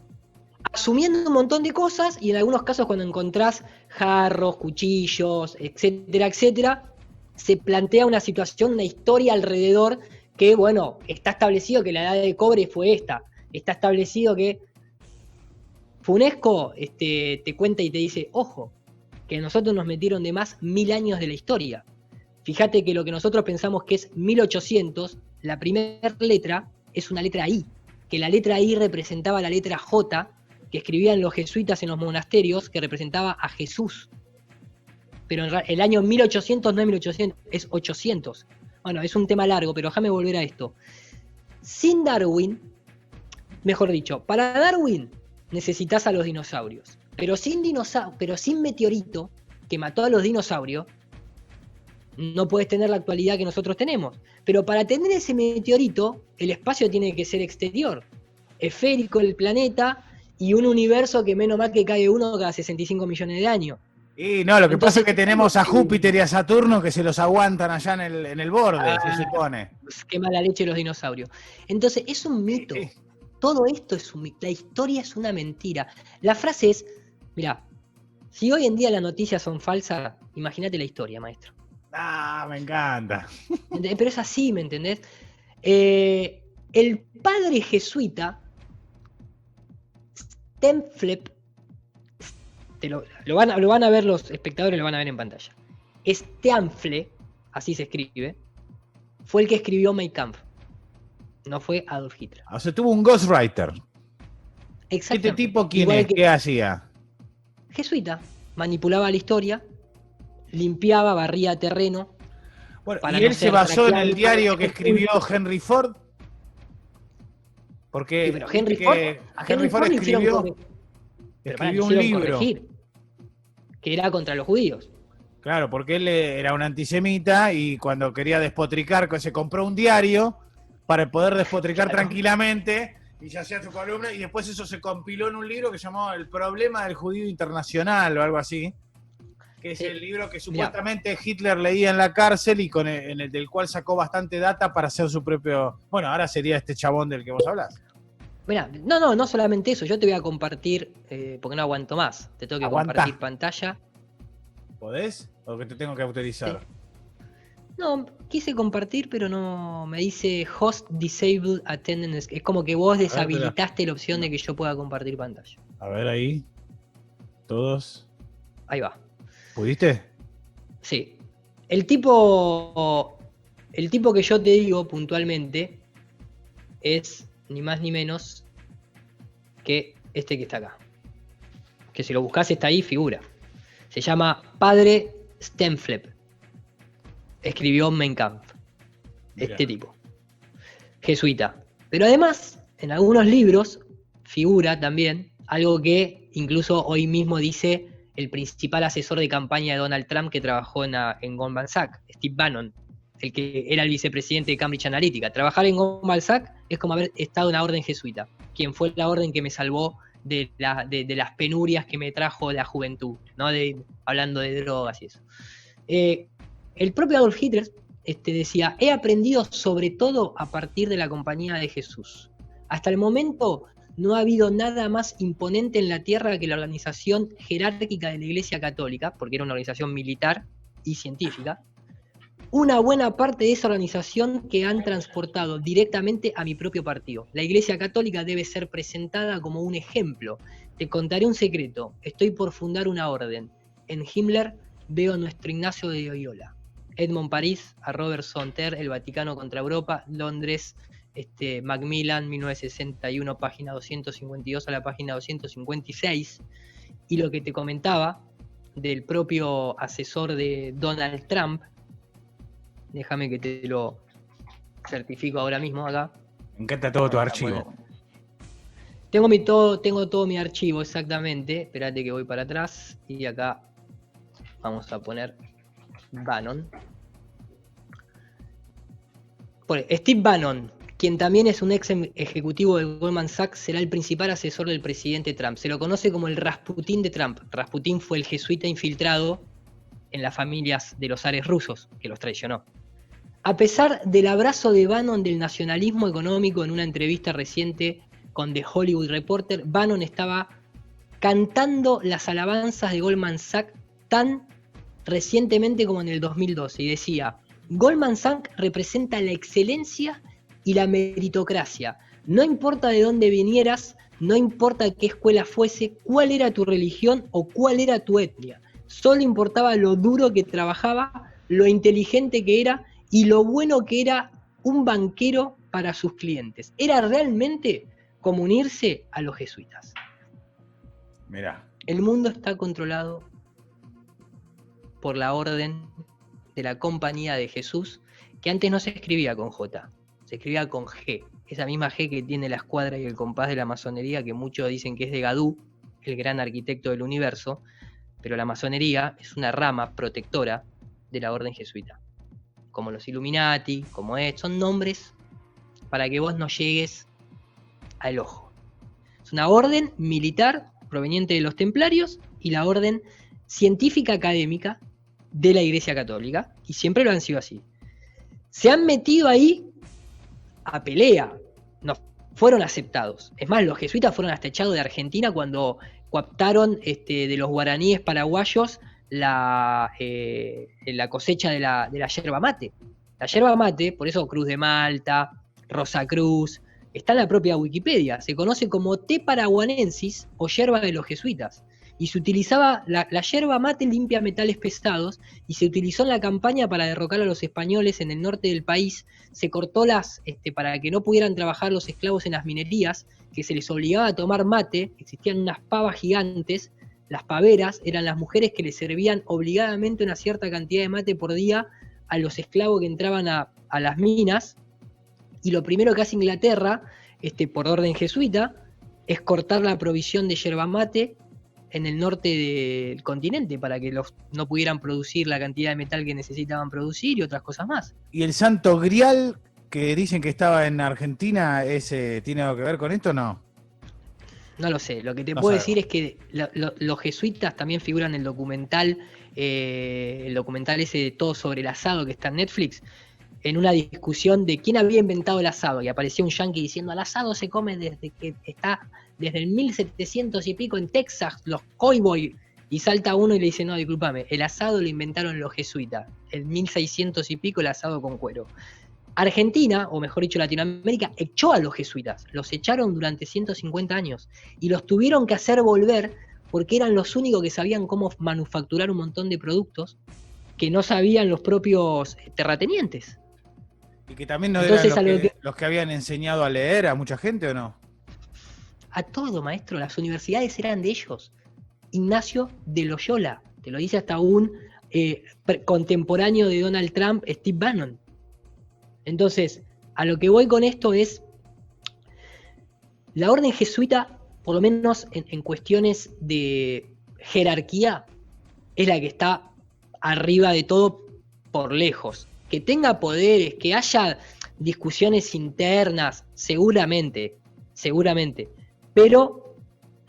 Asumiendo un montón de cosas, y en algunos casos cuando encontrás jarros, cuchillos, etcétera, etcétera, se plantea una situación, una historia alrededor que, bueno, está establecido que la edad de cobre fue esta. Está establecido que Funesco te cuenta y te dice, ojo, que nosotros nos metieron de más 1000 años de la historia. Fíjate que lo que nosotros pensamos que es 1800, la primera letra es una letra I, que la letra I representaba la letra J, que escribían los jesuitas en los monasterios, que representaba a Jesús. Pero el año 1800 no es 1800, es 800. Bueno, es un tema largo, pero déjame volver a esto. Sin Darwin, mejor dicho, para Darwin necesitas a los dinosaurios. Pero sin meteorito, que mató a los dinosaurios, No puedes tener la actualidad que nosotros tenemos. Pero para tener ese meteorito, el espacio tiene que ser exterior, esférico el planeta y un universo que menos mal que cae uno cada 65 millones de años. Y no, lo que pasa Entonces, es que tenemos a Júpiter y a Saturno que se los aguantan allá en el borde, se supone. Qué mala leche los dinosaurios. Entonces, es un mito. Todo esto es un mito. La historia es una mentira. La frase es, mirá, si hoy en día las noticias son falsas, imagínate la historia, maestro. Ah, me encanta. Pero es así, ¿me entendés? El padre jesuita, Steenflep, lo van a ver los espectadores, lo van a ver en pantalla. Steenflep, así se escribe, fue el que escribió Mein Kampf. No fue Adolf Hitler. O sea, tuvo un ghostwriter. Exactamente. ¿Este tipo quién Igual es? ¿Qué hacía? Jesuita. Manipulaba la historia, limpiaba, barría terreno. Bueno, para ¿y no él se ser basó en traqueado el por diario el que escribió Henry Ford? Porque Sí, pero Henry Ford, a Henry Ford le hicieron escribió un libro. corregir, que era contra los judíos. Claro, porque él era un antisemita y cuando quería despotricar, se compró un diario para poder despotricar Claro. tranquilamente y ya hacía su columna y después eso se compiló en un libro que se llamó El problema del judío internacional o algo así, que es el libro que supuestamente Hitler leía en la cárcel y en el del cual sacó bastante data para hacer su propio... Bueno, ahora sería este chabón del que vos hablás. Mirá, no solamente eso, yo te voy a compartir, porque no aguanto más, te tengo que compartir pantalla. ¿Podés? ¿O que te tengo que autorizar? Sí. No, quise compartir, pero no, me dice host disabled attendance, es como que vos deshabilitaste la opción de que yo pueda compartir pantalla. A ver ahí, todos. Ahí va. ¿Pudiste? Sí. El tipo que yo te digo puntualmente es ni más ni menos que este que está acá. Que si lo buscas está ahí, figura. Se llama Padre Steenflep. Escribió Mein Kampf. Este tipo. Jesuita. Pero además, en algunos libros figura también algo que incluso hoy mismo dice el principal asesor de campaña de Donald Trump que trabajó en Goldman Sachs, Steve Bannon, el que era el vicepresidente de Cambridge Analytica. Trabajar en Goldman Sachs es como haber estado en la orden jesuita, quien fue la orden que me salvó de las penurias que me trajo la juventud, ¿no? Hablando de drogas y eso. El propio Adolf Hitler decía, he aprendido sobre todo a partir de la compañía de Jesús. Hasta el momento no ha habido nada más imponente en la tierra que la organización jerárquica de la Iglesia Católica, porque era una organización militar y científica. Una buena parte de esa organización que han transportado directamente a mi propio partido. La Iglesia Católica debe ser presentada como un ejemplo. Te contaré un secreto. Estoy por fundar una orden. En Himmler veo a nuestro Ignacio de Loyola. Edmond París, a Robert Sonter, El Vaticano contra Europa, Londres, Macmillan, 1961, página 252 a la página 256. Y lo que te comentaba del propio asesor de Donald Trump, déjame que te lo certifico ahora mismo acá. Me encanta todo tu archivo. Tengo todo mi archivo, exactamente. Espérate que voy para atrás. Y acá vamos a poner Bannon. Steve Bannon, quien también es un ex ejecutivo de Goldman Sachs, será el principal asesor del presidente Trump. Se lo conoce como el Rasputín de Trump. Rasputín fue el jesuita infiltrado en las familias de los zares rusos, que los traicionó. A pesar del abrazo de Bannon del nacionalismo económico en una entrevista reciente con The Hollywood Reporter, Bannon estaba cantando las alabanzas de Goldman Sachs tan recientemente como en el 2012 y decía: Goldman Sachs representa la excelencia y la meritocracia. No importa de dónde vinieras, no importa qué escuela fuese, cuál era tu religión o cuál era tu etnia. Solo importaba lo duro que trabajaba, lo inteligente que era y lo bueno que era un banquero para sus clientes. Era realmente como unirse a los jesuitas. Mirá. El mundo está controlado por la orden de la Compañía de Jesús, que antes no se escribía con J, se escribía con G. Esa misma G que tiene la escuadra y el compás de la masonería, que muchos dicen que es de Gadú, el gran arquitecto del universo, pero la masonería es una rama protectora de la orden jesuita. como los Illuminati, son nombres para que vos no llegues al ojo. Es una orden militar proveniente de los templarios y la orden científica académica de la Iglesia Católica, y siempre lo han sido así. Se han metido ahí a pelea, no fueron aceptados. Es más, los jesuitas fueron hasta echados de Argentina cuando coaptaron de los guaraníes paraguayos la cosecha de la yerba mate. La yerba mate, por eso Cruz de Malta, Rosa Cruz, está en la propia Wikipedia, se conoce como té paraguanensis o yerba de los jesuitas. Y se utilizaba, la yerba mate limpia metales pesados, y se utilizó en la campaña para derrocar a los españoles en el norte del país. Se cortó para que no pudieran trabajar los esclavos en las minerías, que se les obligaba a tomar mate. Existían unas pavas gigantes, las paveras, eran las mujeres que les servían obligadamente una cierta cantidad de mate por día a los esclavos que entraban a las minas. Y lo primero que hace Inglaterra, por orden jesuita, es cortar la provisión de yerba mate en el norte del continente para que no pudieran producir la cantidad de metal que necesitaban producir y otras cosas más. ¿Y el Santo Grial que dicen que estaba en Argentina, tiene algo que ver con esto o no? No lo sé, lo que te No puedo sabemos. decir es que los jesuitas también figuran en el documental ese de Todo sobre el asado que está en Netflix, en una discusión de quién había inventado el asado, y aparecía un yanqui diciendo: el asado se come desde el 1700 y pico en Texas, los cowboys, y salta uno y le dice: no, discúlpame, el asado lo inventaron los jesuitas, en 1600 y pico el asado con cuero. Argentina, o mejor dicho Latinoamérica, echó a los jesuitas, los echaron durante 150 años, y los tuvieron que hacer volver porque eran los únicos que sabían cómo manufacturar un montón de productos que no sabían los propios terratenientes. ¿Y que también no Entonces, eran los que habían enseñado a leer a mucha gente o no? A todo, maestro, las universidades eran de ellos. Ignacio de Loyola, te lo dice hasta un contemporáneo de Donald Trump, Steve Bannon. Entonces, a lo que voy con esto es, la orden jesuita, por lo menos en cuestiones de jerarquía, es la que está arriba de todo por lejos. Que tenga poderes, que haya discusiones internas, seguramente, pero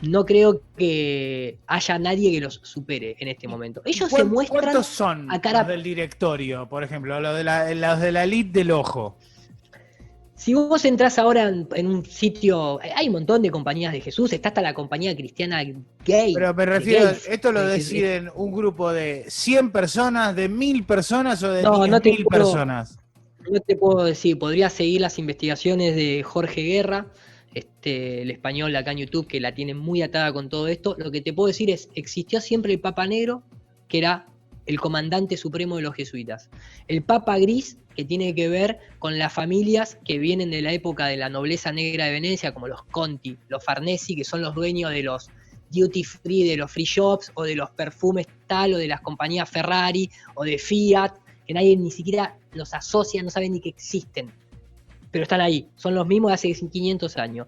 no creo que haya nadie que los supere en este momento. Ellos se muestran. ¿Cuántos son a cara... los del directorio, por ejemplo, los de la elite del ojo? Si vos entrás ahora en un sitio, hay un montón de compañías de Jesús, está hasta la compañía cristiana gay. Pero me refiero, ¿esto lo deciden un grupo de 100 personas, de 1000 personas o de 10.000 personas? No te puedo decir, podría seguir las investigaciones de Jorge Guerra, el español acá en YouTube, que la tiene muy atada con todo esto. Lo que te puedo decir es, existió siempre el Papa Negro, que era el comandante supremo de los jesuitas. El Papa Gris, que tiene que ver con las familias que vienen de la época de la nobleza negra de Venecia, como los Conti, los Farnesi, que son los dueños de los duty free, de los free shops, o de los perfumes tal, o de las compañías Ferrari, o de Fiat, que nadie ni siquiera los asocia, no sabe ni que existen. Pero están ahí, son los mismos de hace 500 años.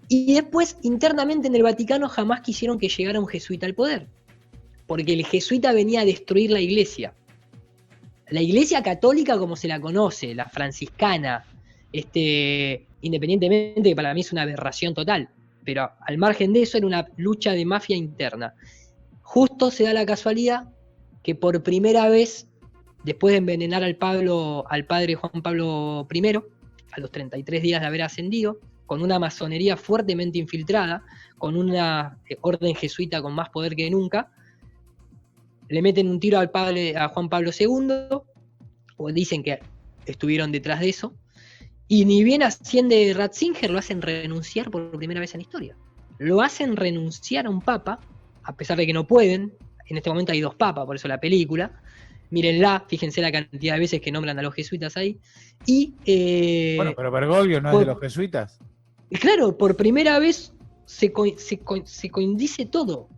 Y después, internamente en el Vaticano, jamás quisieron que llegara un jesuita al poder, porque el jesuita venía a destruir la iglesia. La iglesia católica como se la conoce, la franciscana, independientemente que para mí es una aberración total, pero al margen de eso era una lucha de mafia interna. Justo se da la casualidad que por primera vez, después de envenenar al padre Juan Pablo I, a los 33 días de haber ascendido, con una masonería fuertemente infiltrada, con una orden jesuita con más poder que nunca, le meten un tiro a Juan Pablo II, o dicen que estuvieron detrás de eso, y ni bien asciende Ratzinger, lo hacen renunciar por primera vez en la historia. Lo hacen renunciar a un papa, a pesar de que no pueden. En este momento hay 2 papas, por eso la película. Mírenla, fíjense la cantidad de veces que nombran a los jesuitas ahí. Y, bueno, pero Bergoglio no es de los jesuitas. Claro, por primera vez se coincide todo.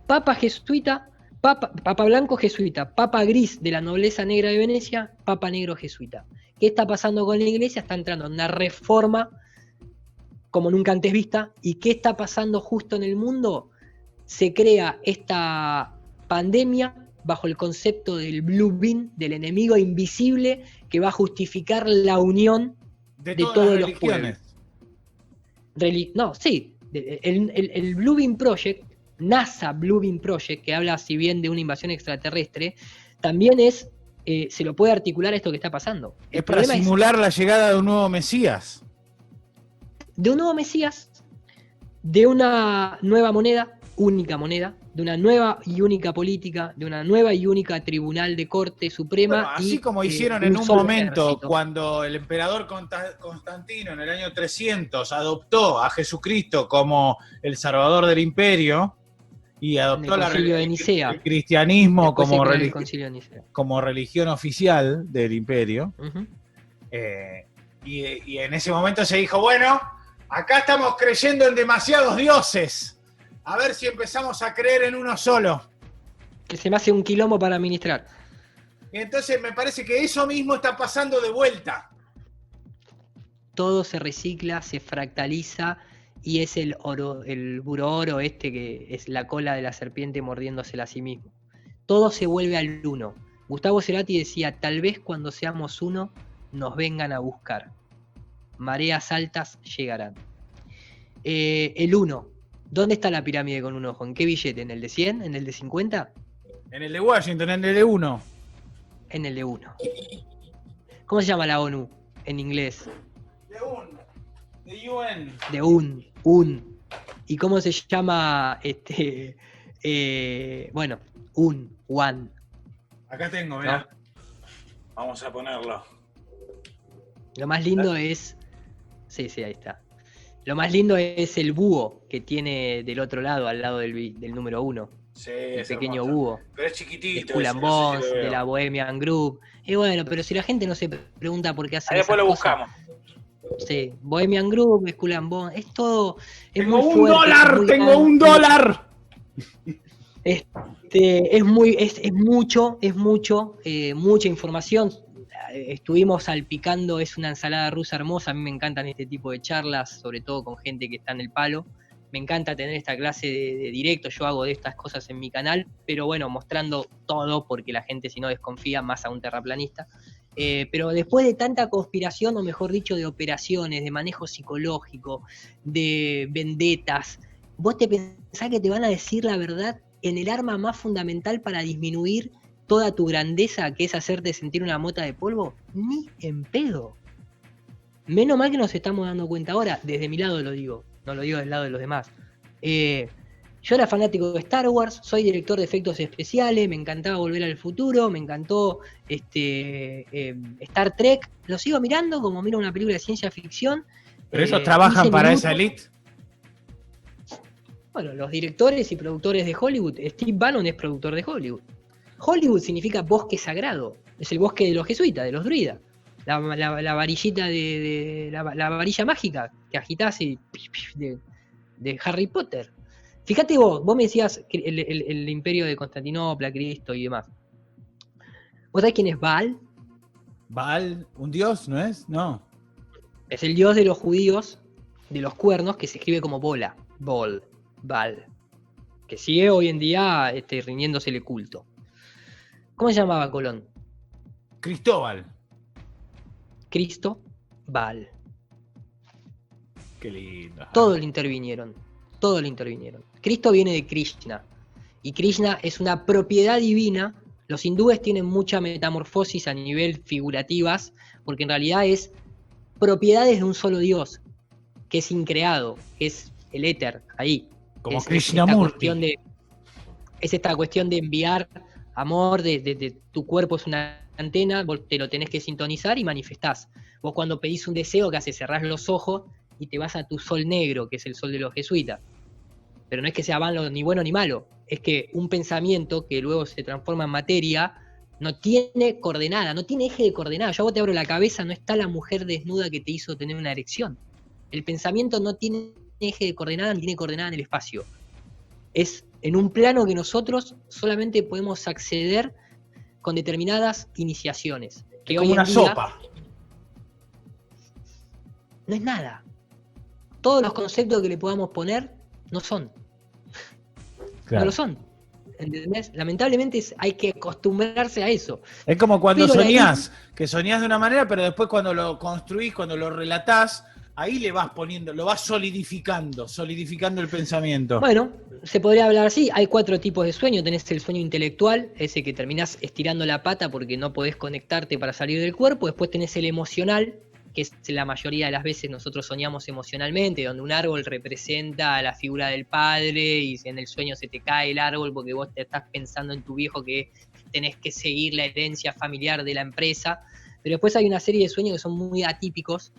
Papa jesuita, Papa blanco jesuita, Papa gris de la nobleza negra de Venecia, Papa negro jesuita. ¿Qué está pasando con la iglesia? Está entrando en una reforma como nunca antes vista. ¿Y qué está pasando justo en el mundo? Se crea esta pandemia bajo el concepto del Blue Beam, del enemigo invisible que va a justificar la unión De de todas todos las los pueblos. religiones. No, sí, el Blue Beam Project, NASA Blue Beam Project, que habla si bien de una invasión extraterrestre, también se lo puede articular a esto que está pasando. Es para problema simular la llegada de un nuevo Mesías. de un nuevo Mesías, de una nueva moneda, única moneda, de una nueva y única política, de una nueva y única tribunal de corte suprema. Bueno, así como hicieron un en un solo momento ejército. cuando el emperador Constantino en el año 300 adoptó a Jesucristo como el salvador del imperio y adoptó En el Concilio de Nicea. el cristianismo Después se crea el Concilio de Nicea. como religión oficial del imperio. Uh-huh. Y en ese momento se dijo, bueno, acá estamos creyendo en demasiados dioses. A ver si empezamos a creer en uno solo. Que se me hace un quilombo para administrar. Y entonces me parece que eso mismo está pasando de vuelta. Todo se recicla, se fractaliza y es el buroro que es la cola de la serpiente mordiéndosela a sí mismo. Todo se vuelve al uno. Gustavo Cerati decía, tal vez cuando seamos uno nos vengan a buscar. Mareas altas llegarán. El uno. ¿Dónde está la pirámide con un ojo? ¿En qué billete? ¿En el de 100? ¿En el de 50? En el de Washington, en el de 1. En el de 1. ¿Cómo se llama la ONU en inglés? De UN. De un. ¿Y cómo se llama one? Acá tengo, mirá. Vamos a ponerlo. Lo más lindo es... Sí, ahí está. Lo más lindo es el búho que tiene del otro lado, al lado del número 1. Sí, el pequeño hermoso. búho. Pero es chiquitito. De Skull and Bones, de la Bohemian Group. Y bueno, pero si la gente no se pregunta por qué hacen después esas lo cosas, buscamos. Sí, Bohemian Group, Skull and Bones, es todo... Es ¡Tengo muy un fuerte, dólar! es muy ¡Tengo grande. un dólar! Es mucha información. Estuvimos salpicando, es una ensalada rusa hermosa. A mí me encantan este tipo de charlas, sobre todo con gente que está en el palo. Me encanta tener esta clase de directo. Yo hago de estas cosas en mi canal, pero bueno, mostrando todo, porque la gente si no desconfía, más a un terraplanista. Pero después de tanta conspiración, o mejor dicho, de operaciones, de manejo psicológico, de vendetas, ¿vos te pensás que te van a decir la verdad en el arma más fundamental para disminuir toda tu grandeza, que es hacerte sentir una mota de polvo? Ni en pedo. Menos mal que nos estamos dando cuenta ahora, desde mi lado lo digo, no lo digo del lado de los demás. Yo era fanático de Star Wars, soy director de efectos especiales, me encantaba Volver al Futuro, me encantó Star Trek, lo sigo mirando como miro una película de ciencia ficción. ¿Pero ellos trabajan 15 para minutos. esa elite? Bueno, los directores y productores de Hollywood, Steve Bannon es productor de Hollywood. Hollywood significa bosque sagrado, es el bosque de los jesuitas, de los druidas. La varillita la varilla mágica que agitás de Harry Potter. Fíjate vos me decías que el imperio de Constantinopla, Cristo y demás. ¿Vos sabés quién es Baal? ¿Baal? ¿Un dios, no es? No. Es el dios de los judíos, de los cuernos, que se escribe como bola. Baal. Que sigue hoy en día rindiéndosele culto. ¿Cómo se llamaba Colón? Cristóbal. Cristo, Baal. Qué lindo. Todo lo intervinieron. Cristo viene de Krishna. Y Krishna es una propiedad divina. Los hindúes tienen mucha metamorfosis a nivel figurativas, porque en realidad es propiedades de un solo Dios, que es increado, que es el éter, ahí. Como es Krishnamurti. Esta cuestión de enviar amor, de tu cuerpo es una antena, vos te lo tenés que sintonizar y manifestás. Vos cuando pedís un deseo, ¿qué haces? Cerrás los ojos y te vas a tu sol negro, que es el sol de los jesuitas. Pero no es que sea malo, ni bueno ni malo, es que un pensamiento que luego se transforma en materia no tiene coordenada, no tiene eje de coordenada. Yo a vos te abro la cabeza, no está la mujer desnuda que te hizo tener una erección. El pensamiento no tiene eje de coordenada ni tiene coordenada en el espacio. Es en un plano que nosotros solamente podemos acceder con determinadas iniciaciones. Que como hoy en una día sopa. No es nada. Todos los conceptos que le podamos poner no son. Claro. No lo son. ¿entendés? Lamentablemente hay que acostumbrarse a eso. Es como cuando Pero soñás, que soñás de una manera, pero después cuando lo construís, cuando lo relatás, ahí le vas poniendo, lo vas solidificando el pensamiento. Bueno, se podría hablar así. Hay 4 tipos de sueño. Tenés el sueño intelectual, ese que terminás estirando la pata porque no podés conectarte para salir del cuerpo. Después tenés el emocional, que es la mayoría de las veces nosotros soñamos emocionalmente, donde un árbol representa a la figura del padre y en el sueño se te cae el árbol porque vos te estás pensando en tu viejo que tenés que seguir la herencia familiar de la empresa. Pero después hay una serie de sueños que son muy atípicos,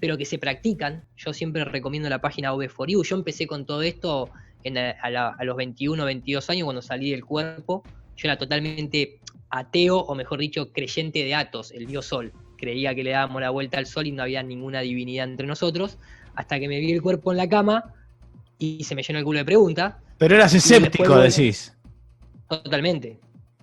pero que se practican. Yo siempre recomiendo la página OV4U. Yo empecé con todo esto a los 21, 22 años cuando salí del cuerpo. Yo era totalmente ateo, o mejor dicho, creyente de Athos, el dios Sol. Creía que le dábamos la vuelta al sol y no había ninguna divinidad entre nosotros, hasta que me vi el cuerpo en la cama y se me llenó el culo de preguntas. Pero eras escéptico, decís.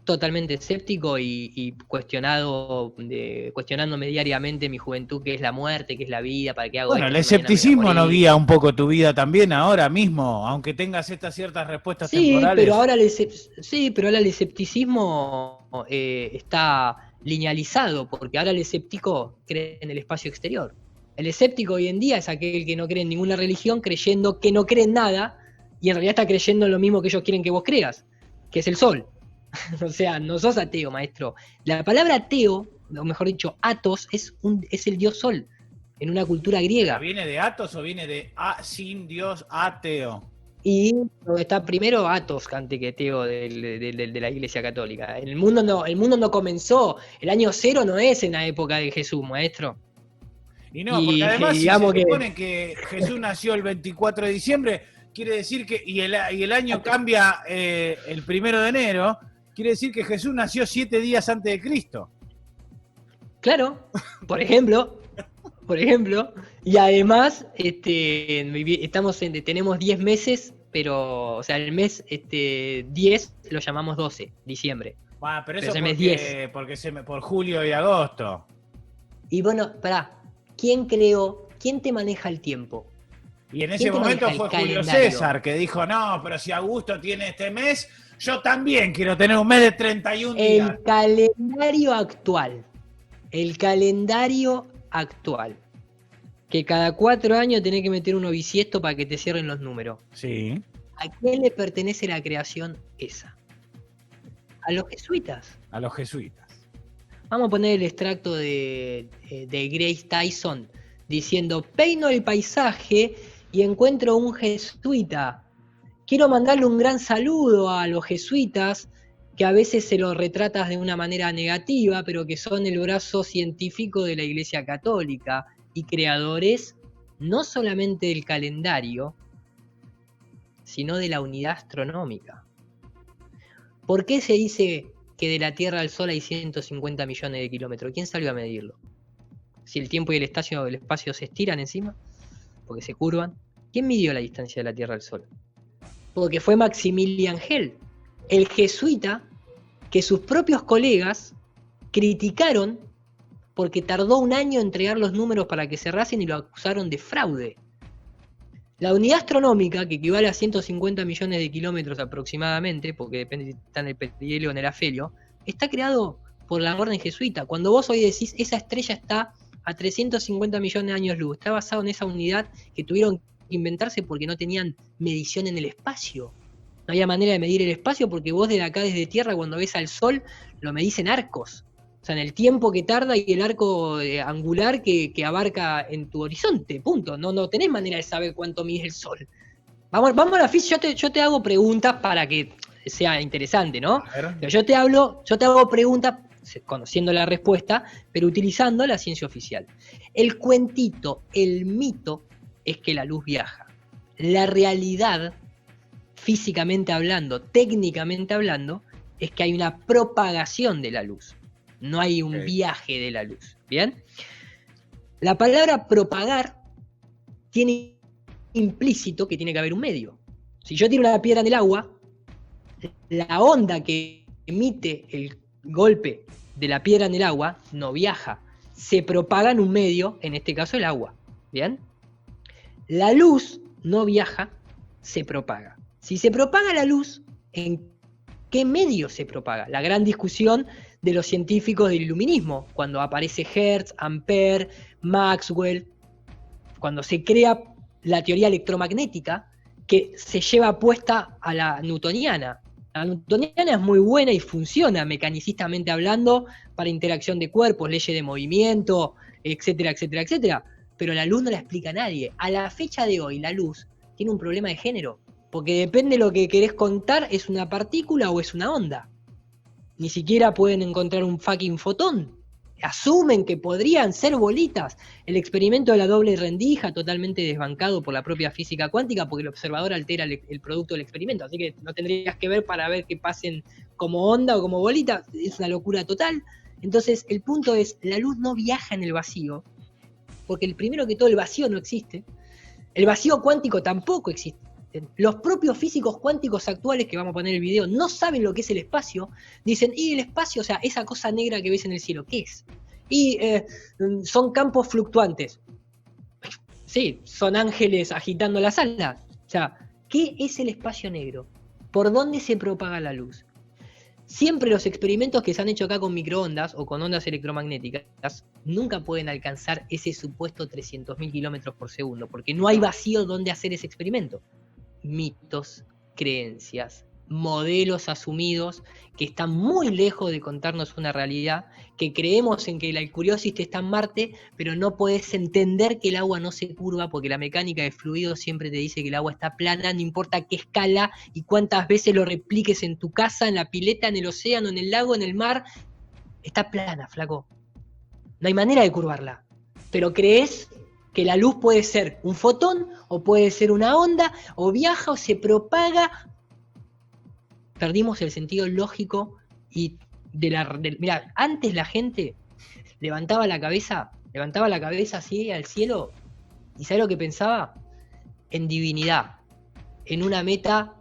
Totalmente escéptico y cuestionándome diariamente mi juventud, qué es la muerte, qué es la vida, para qué hago Bueno, esto. el escepticismo no guía un poco tu vida también ahora mismo, aunque tengas estas ciertas respuestas temporales. Pero ahora el escepticismo está linealizado, porque ahora el escéptico cree en el espacio exterior. El escéptico hoy en día es aquel que no cree en ninguna religión, creyendo que no cree en nada, y en realidad está creyendo en lo mismo que ellos quieren que vos creas, que es el sol. O sea, no sos ateo, maestro. La palabra ateo, o mejor dicho, Athos, es el dios sol, en una cultura griega. ¿Viene de Athos o viene de sin dios ateo? Y está primero Athos antes que Teo de la Iglesia Católica. El mundo no comenzó, el año 0 no es en la época de Jesús, maestro. Y no, porque además si se supone que Jesús nació el 24 de diciembre, quiere decir que, y el año cambia el 1 de enero, quiere decir que Jesús nació 7 días antes de Cristo. Claro, por ejemplo, y además tenemos 10 meses, pero, o sea, el mes 10 lo llamamos 12, diciembre. Bueno, pero eso porque por julio y agosto. Y bueno, ¿quién te maneja el tiempo? Y en ese momento fue Julio César, que dijo, no, pero si Augusto tiene este mes, yo también quiero tener un mes de 31 días. El calendario actual, que cada 4 años tenés que meter uno bisiesto para que te cierren los números. Sí. ¿A quién le pertenece la creación esa? A los jesuitas. A los jesuitas. Vamos a poner el extracto de Grace Tyson diciendo: peino el paisaje y encuentro un jesuita. Quiero mandarle un gran saludo a los jesuitas, que a veces se los retratas de una manera negativa, pero que son el brazo científico de la Iglesia Católica y creadores no solamente del calendario, sino de la unidad astronómica. ¿Por qué se dice que de la Tierra al Sol hay 150 millones de kilómetros? ¿Quién salió a medirlo? Si el tiempo y el espacio se estiran encima, porque se curvan. ¿Quién midió la distancia de la Tierra al Sol? Porque fue Maximilian Schell, el jesuita que sus propios colegas criticaron porque tardó un año en entregar los números para que cerrasen y lo acusaron de fraude. La unidad astronómica, que equivale a 150 millones de kilómetros aproximadamente, porque depende si está en el perihelio o en el afelio, está creado por la orden jesuita. Cuando vos hoy decís, esa estrella está a 350 millones de años luz, está basado en esa unidad que tuvieron que inventarse porque no tenían medición en el espacio. No había manera de medir el espacio porque vos desde acá, desde Tierra, cuando ves al Sol, lo medís en arcos. O sea, en el tiempo que tarda y el arco angular que abarca en tu horizonte, punto. No tenés manera de saber cuánto mide el Sol. Vamos a la física, yo te hago preguntas para que sea interesante, ¿no? Pero yo te hago preguntas conociendo la respuesta, pero utilizando la ciencia oficial. El cuentito, el mito, es que la luz viaja. La realidad, físicamente hablando, técnicamente hablando, es que hay una propagación de la luz. No hay un viaje de la luz. ¿Bien? La palabra propagar tiene implícito que tiene que haber un medio. Si yo tiro una piedra en el agua, la onda que emite el golpe de la piedra en el agua no viaja. Se propaga en un medio, en este caso el agua. ¿Bien? La luz no viaja, se propaga. Si se propaga la luz, ¿en qué medio se propaga. La gran discusión de los científicos del iluminismo, cuando aparece Hertz, Ampère, Maxwell, cuando se crea la teoría electromagnética que se lleva puesta a la newtoniana. La newtoniana es muy buena y funciona mecanicistamente hablando para interacción de cuerpos, leyes de movimiento, etcétera, etcétera, etcétera. Pero la luz no la explica a nadie. A la fecha de hoy, la luz tiene un problema de género, porque depende de lo que querés contar, es una partícula o es una onda. Ni siquiera pueden encontrar un fucking fotón. Asumen que podrían ser bolitas. El experimento de la doble rendija, totalmente desbancado por la propia física cuántica, porque el observador altera el producto del experimento. Así que no tendrías que ver para ver que pasen como onda o como bolita. Es una locura total. Entonces, el punto es, la luz no viaja en el vacío, porque primero que todo el vacío no existe. El vacío cuántico tampoco existe. Los propios físicos cuánticos actuales, que vamos a poner el video, no saben lo que es el espacio. Dicen, ¿y el espacio? O sea, esa cosa negra que ves en el cielo, ¿qué es? Y son campos fluctuantes. Sí, son ángeles agitando las alas. O sea, ¿qué es el espacio negro? ¿Por dónde se propaga la luz? Siempre los experimentos que se han hecho acá con microondas o con ondas electromagnéticas nunca pueden alcanzar ese supuesto 300.000 kilómetros por segundo, porque no hay vacío donde hacer ese experimento. Mitos, creencias, modelos asumidos que están muy lejos de contarnos una realidad, que creemos en que la Curiosity está en Marte, pero no podés entender que el agua no se curva porque la mecánica de fluidos siempre te dice que el agua está plana, no importa qué escala y cuántas veces lo repliques en tu casa, en la pileta, en el océano, en el lago, en el mar, está plana, flaco. No hay manera de curvarla, pero crees que la luz puede ser un fotón, o puede ser una onda, o viaja, o se propaga. Perdimos el sentido lógico y mirá, antes la gente levantaba la cabeza así al cielo, y ¿sabés lo que pensaba? En divinidad, en una meta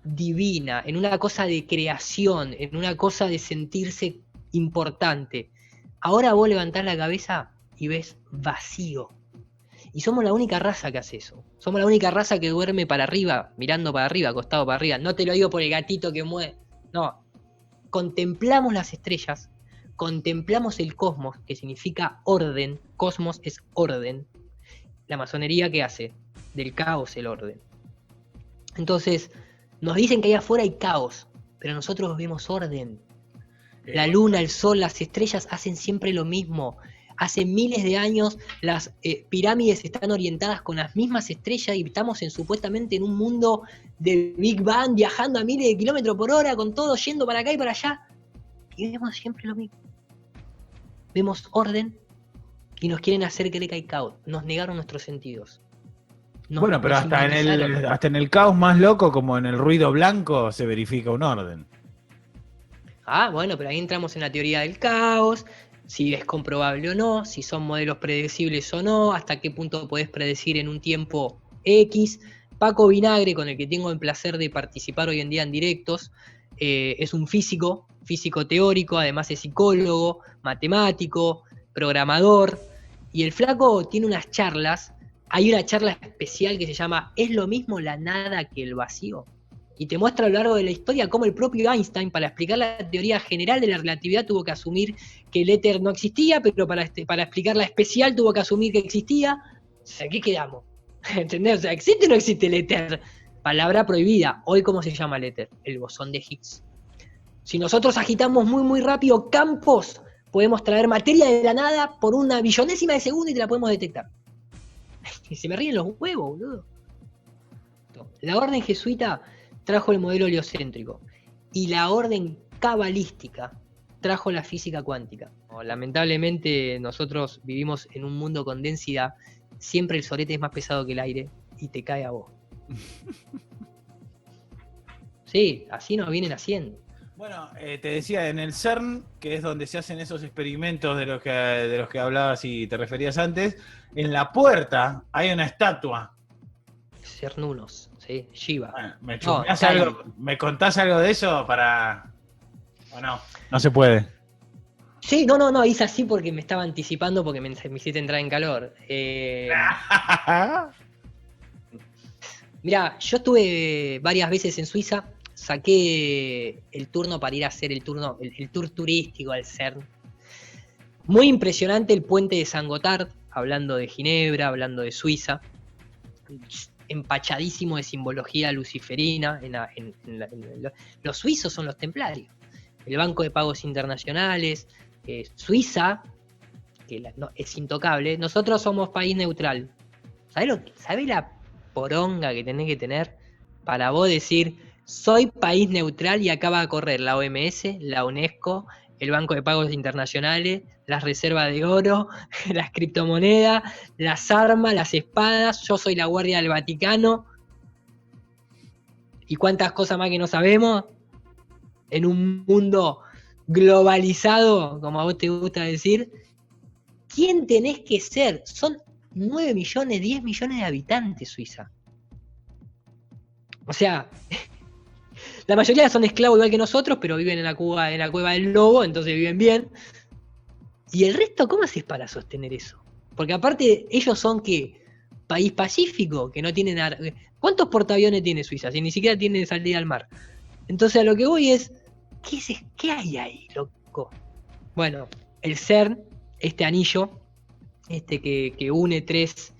divina, en una cosa de creación, en una cosa de sentirse importante. Ahora vos levantás la cabeza y ves vacío. Y somos la única raza que hace eso. Somos la única raza que duerme para arriba, mirando para arriba, acostado para arriba. No te lo digo por el gatito que mueve. No. Contemplamos las estrellas, contemplamos el cosmos, que significa orden. Cosmos es orden. La masonería, ¿qué hace? Del caos el orden. Entonces, nos dicen que allá afuera hay caos, pero nosotros vemos orden. La luna, el sol, las estrellas hacen siempre lo mismo. Hace miles de años las pirámides están orientadas con las mismas estrellas y estamos supuestamente en un mundo de Big Bang, viajando a miles de kilómetros por hora, con todo yendo para acá y para allá. Y vemos siempre lo mismo. Vemos orden y nos quieren hacer creer que hay caos. Nos negaron nuestros sentidos. Bueno, pero hasta en el caos más loco, como en el ruido blanco, se verifica un orden. Ah, bueno, pero ahí entramos en la teoría del caos, si es comprobable o no, si son modelos predecibles o no, hasta qué punto podés predecir en un tiempo X. Paco Vinagre, con el que tengo el placer de participar hoy en día en directos, es un físico teórico, además es psicólogo, matemático, programador, y el flaco tiene unas charlas. Hay una charla especial que se llama ¿Es lo mismo la nada que el vacío? Y te muestra a lo largo de la historia cómo el propio Einstein, para explicar la teoría general de la relatividad, tuvo que asumir que el éter no existía, pero para explicar la especial tuvo que asumir que existía. O sea, ¿qué quedamos? ¿Entendés? O sea, ¿existe o no existe el éter? Palabra prohibida. Hoy, ¿cómo se llama el éter? El bosón de Higgs. Si nosotros agitamos muy, muy rápido campos, podemos traer materia de la nada por una billonésima de segundo y te la podemos detectar. Y se me ríen los huevos, boludo. La orden jesuita trajo el modelo heliocéntrico y la orden cabalística trajo la física cuántica. Lamentablemente nosotros vivimos en un mundo con densidad, siempre el sorete es más pesado que el aire y te cae a vos. Sí, así nos vienen haciendo. Bueno, te decía, en el CERN, que es donde se hacen esos experimentos de los que hablabas y te referías antes, en la puerta hay una estatua. Cernunos, ¿sí? Shiva. Bueno, ¿me contás algo de eso para...? ¿O no? No se puede. Sí, no, hice así porque me estaba anticipando porque me hiciste entrar en calor. Mirá, yo estuve varias veces en Suiza. saqué el turno para ir a hacer el tour turístico al CERN. Muy impresionante el puente de Saint-Gothard, hablando de Ginebra, hablando de Suiza, empachadísimo de simbología luciferina. Los suizos son los templarios. El Banco de Pagos Internacionales, Suiza, que es intocable. Nosotros somos país neutral. ¿Sabés la poronga que tenés que tener para vos decir, soy país neutral y acá va a correr la OMS, la UNESCO, el Banco de Pagos Internacionales, las reservas de oro, las criptomonedas, las armas, las espadas, yo soy la guardia del Vaticano, y cuántas cosas más que no sabemos, en un mundo globalizado, como a vos te gusta decir? ¿Quién tenés que ser? Son 9 millones, 10 millones de habitantes Suiza. O sea, la mayoría son esclavos igual que nosotros, pero viven en la cueva del lobo, entonces viven bien. ¿Y el resto cómo haces para sostener eso? Porque aparte, ellos son ¿qué? País pacífico, que no tienen... ¿Cuántos portaaviones tiene Suiza? Si ni siquiera tiene salida al mar. Entonces a lo que voy es, ¿qué hay ahí, loco? Bueno, el CERN, este anillo, que une tres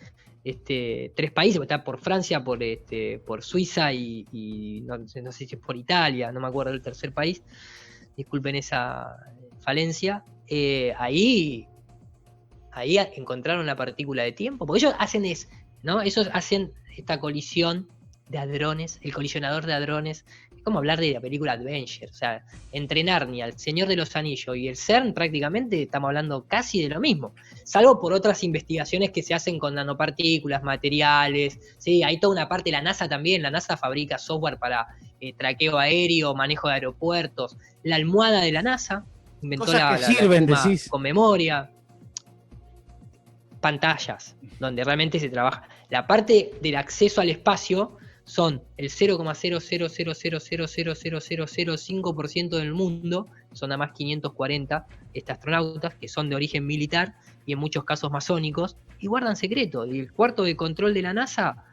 países, está por Francia, por Suiza y no sé si es por Italia, no me acuerdo del tercer país, disculpen esa falencia. Ahí encontraron la partícula de tiempo, porque ellos hacen ellos hacen esta colisión de hadrones, el colisionador de hadrones. Es como hablar de la película Adventure, o sea, entre Narnia, el Señor de los Anillos y el CERN prácticamente estamos hablando casi de lo mismo, salvo por otras investigaciones que se hacen con nanopartículas, materiales, sí, hay toda una parte, la NASA también, la NASA fabrica software para traqueo aéreo, manejo de aeropuertos, la almohada de la NASA, inventó cosas que sirven, decís. con memoria, pantallas, donde realmente se trabaja. La parte del acceso al espacio son el 0,000000005% del mundo, son nada más 540 astronautas que son de origen militar y en muchos casos masónicos, y guardan secreto. Y el cuarto de control de la NASA,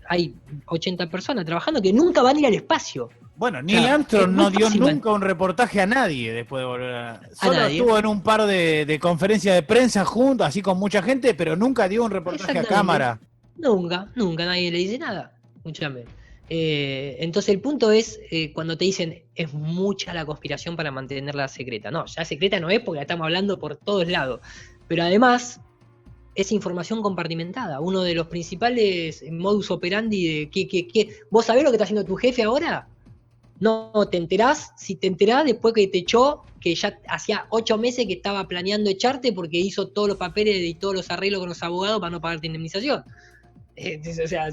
hay 80 personas trabajando que nunca van a ir al espacio. Bueno, Neil Armstrong no dio nunca un reportaje a nadie después de volver a... Solo estuvo en un par de conferencias de prensa juntos, así con mucha gente, pero nunca dio un reportaje a cámara. Nunca nadie le dice nada. Escúchame. Entonces el punto es, cuando te dicen, es mucha la conspiración para mantenerla secreta. No, ya secreta no es porque la estamos hablando por todos lados. Pero además, es información compartimentada. Uno de los principales modus operandi de que ¿vos sabés lo que está haciendo tu jefe ahora? No, te enterás, si te enterás después que te echó, que ya hacía 8 meses que estaba planeando echarte porque hizo todos los papeles y todos los arreglos con los abogados para no pagarte indemnización. O sea,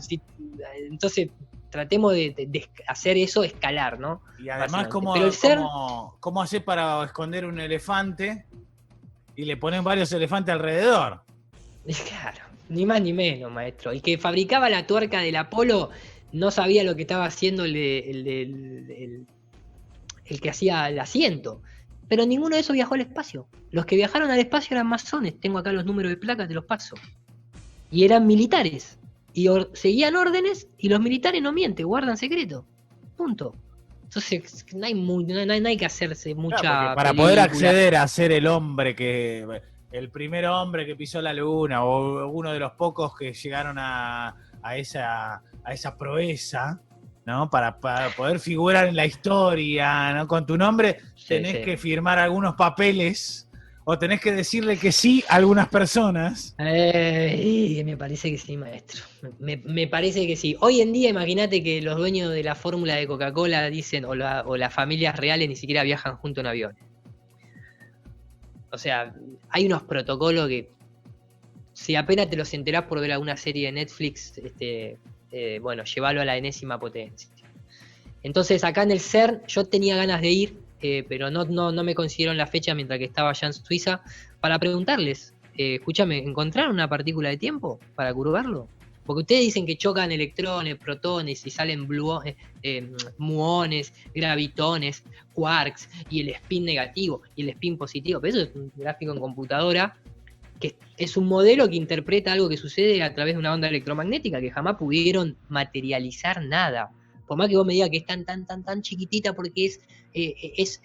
entonces tratemos de hacer eso escalar, ¿no? Y además, ¿cómo hacer para esconder un elefante y le ponen varios elefantes alrededor? Claro, ni más ni menos, maestro. El que fabricaba la tuerca del Apolo no sabía lo que estaba haciendo el que hacía el asiento. Pero ninguno de esos viajó al espacio. Los que viajaron al espacio eran masones. Tengo acá los números de placas, te los paso. Y eran militares. Y seguían órdenes y los militares no mienten, guardan secreto. Punto. Entonces no hay que hacerse mucha... Claro, para poder acceder a ser el primer hombre que pisó la luna o uno de los pocos que llegaron a esa proeza, ¿no? Para poder figurar en la historia, ¿no? Con tu nombre tenés que firmar algunos papeles o tenés que decirle que sí a algunas personas. Me parece que sí, maestro. Me parece que sí. Hoy en día, imagínate que los dueños de la fórmula de Coca-Cola dicen, o las familias reales ni siquiera viajan junto en aviones. O sea, hay unos protocolos que, si apenas te los enterás por ver alguna serie de Netflix, bueno, llévalo a la enésima potencia. Entonces, acá en el CERN, yo tenía ganas de ir, pero no me consiguieron la fecha mientras que estaba allá en Suiza, para preguntarles, escúchame, ¿encontraron una partícula de tiempo para curvarlo? Porque ustedes dicen que chocan electrones, protones y salen muones, gravitones, quarks y el spin negativo y el spin positivo. Pero eso es un gráfico en computadora que es un modelo que interpreta algo que sucede a través de una onda electromagnética que jamás pudieron materializar nada. por más que vos me digas que es tan chiquitita porque es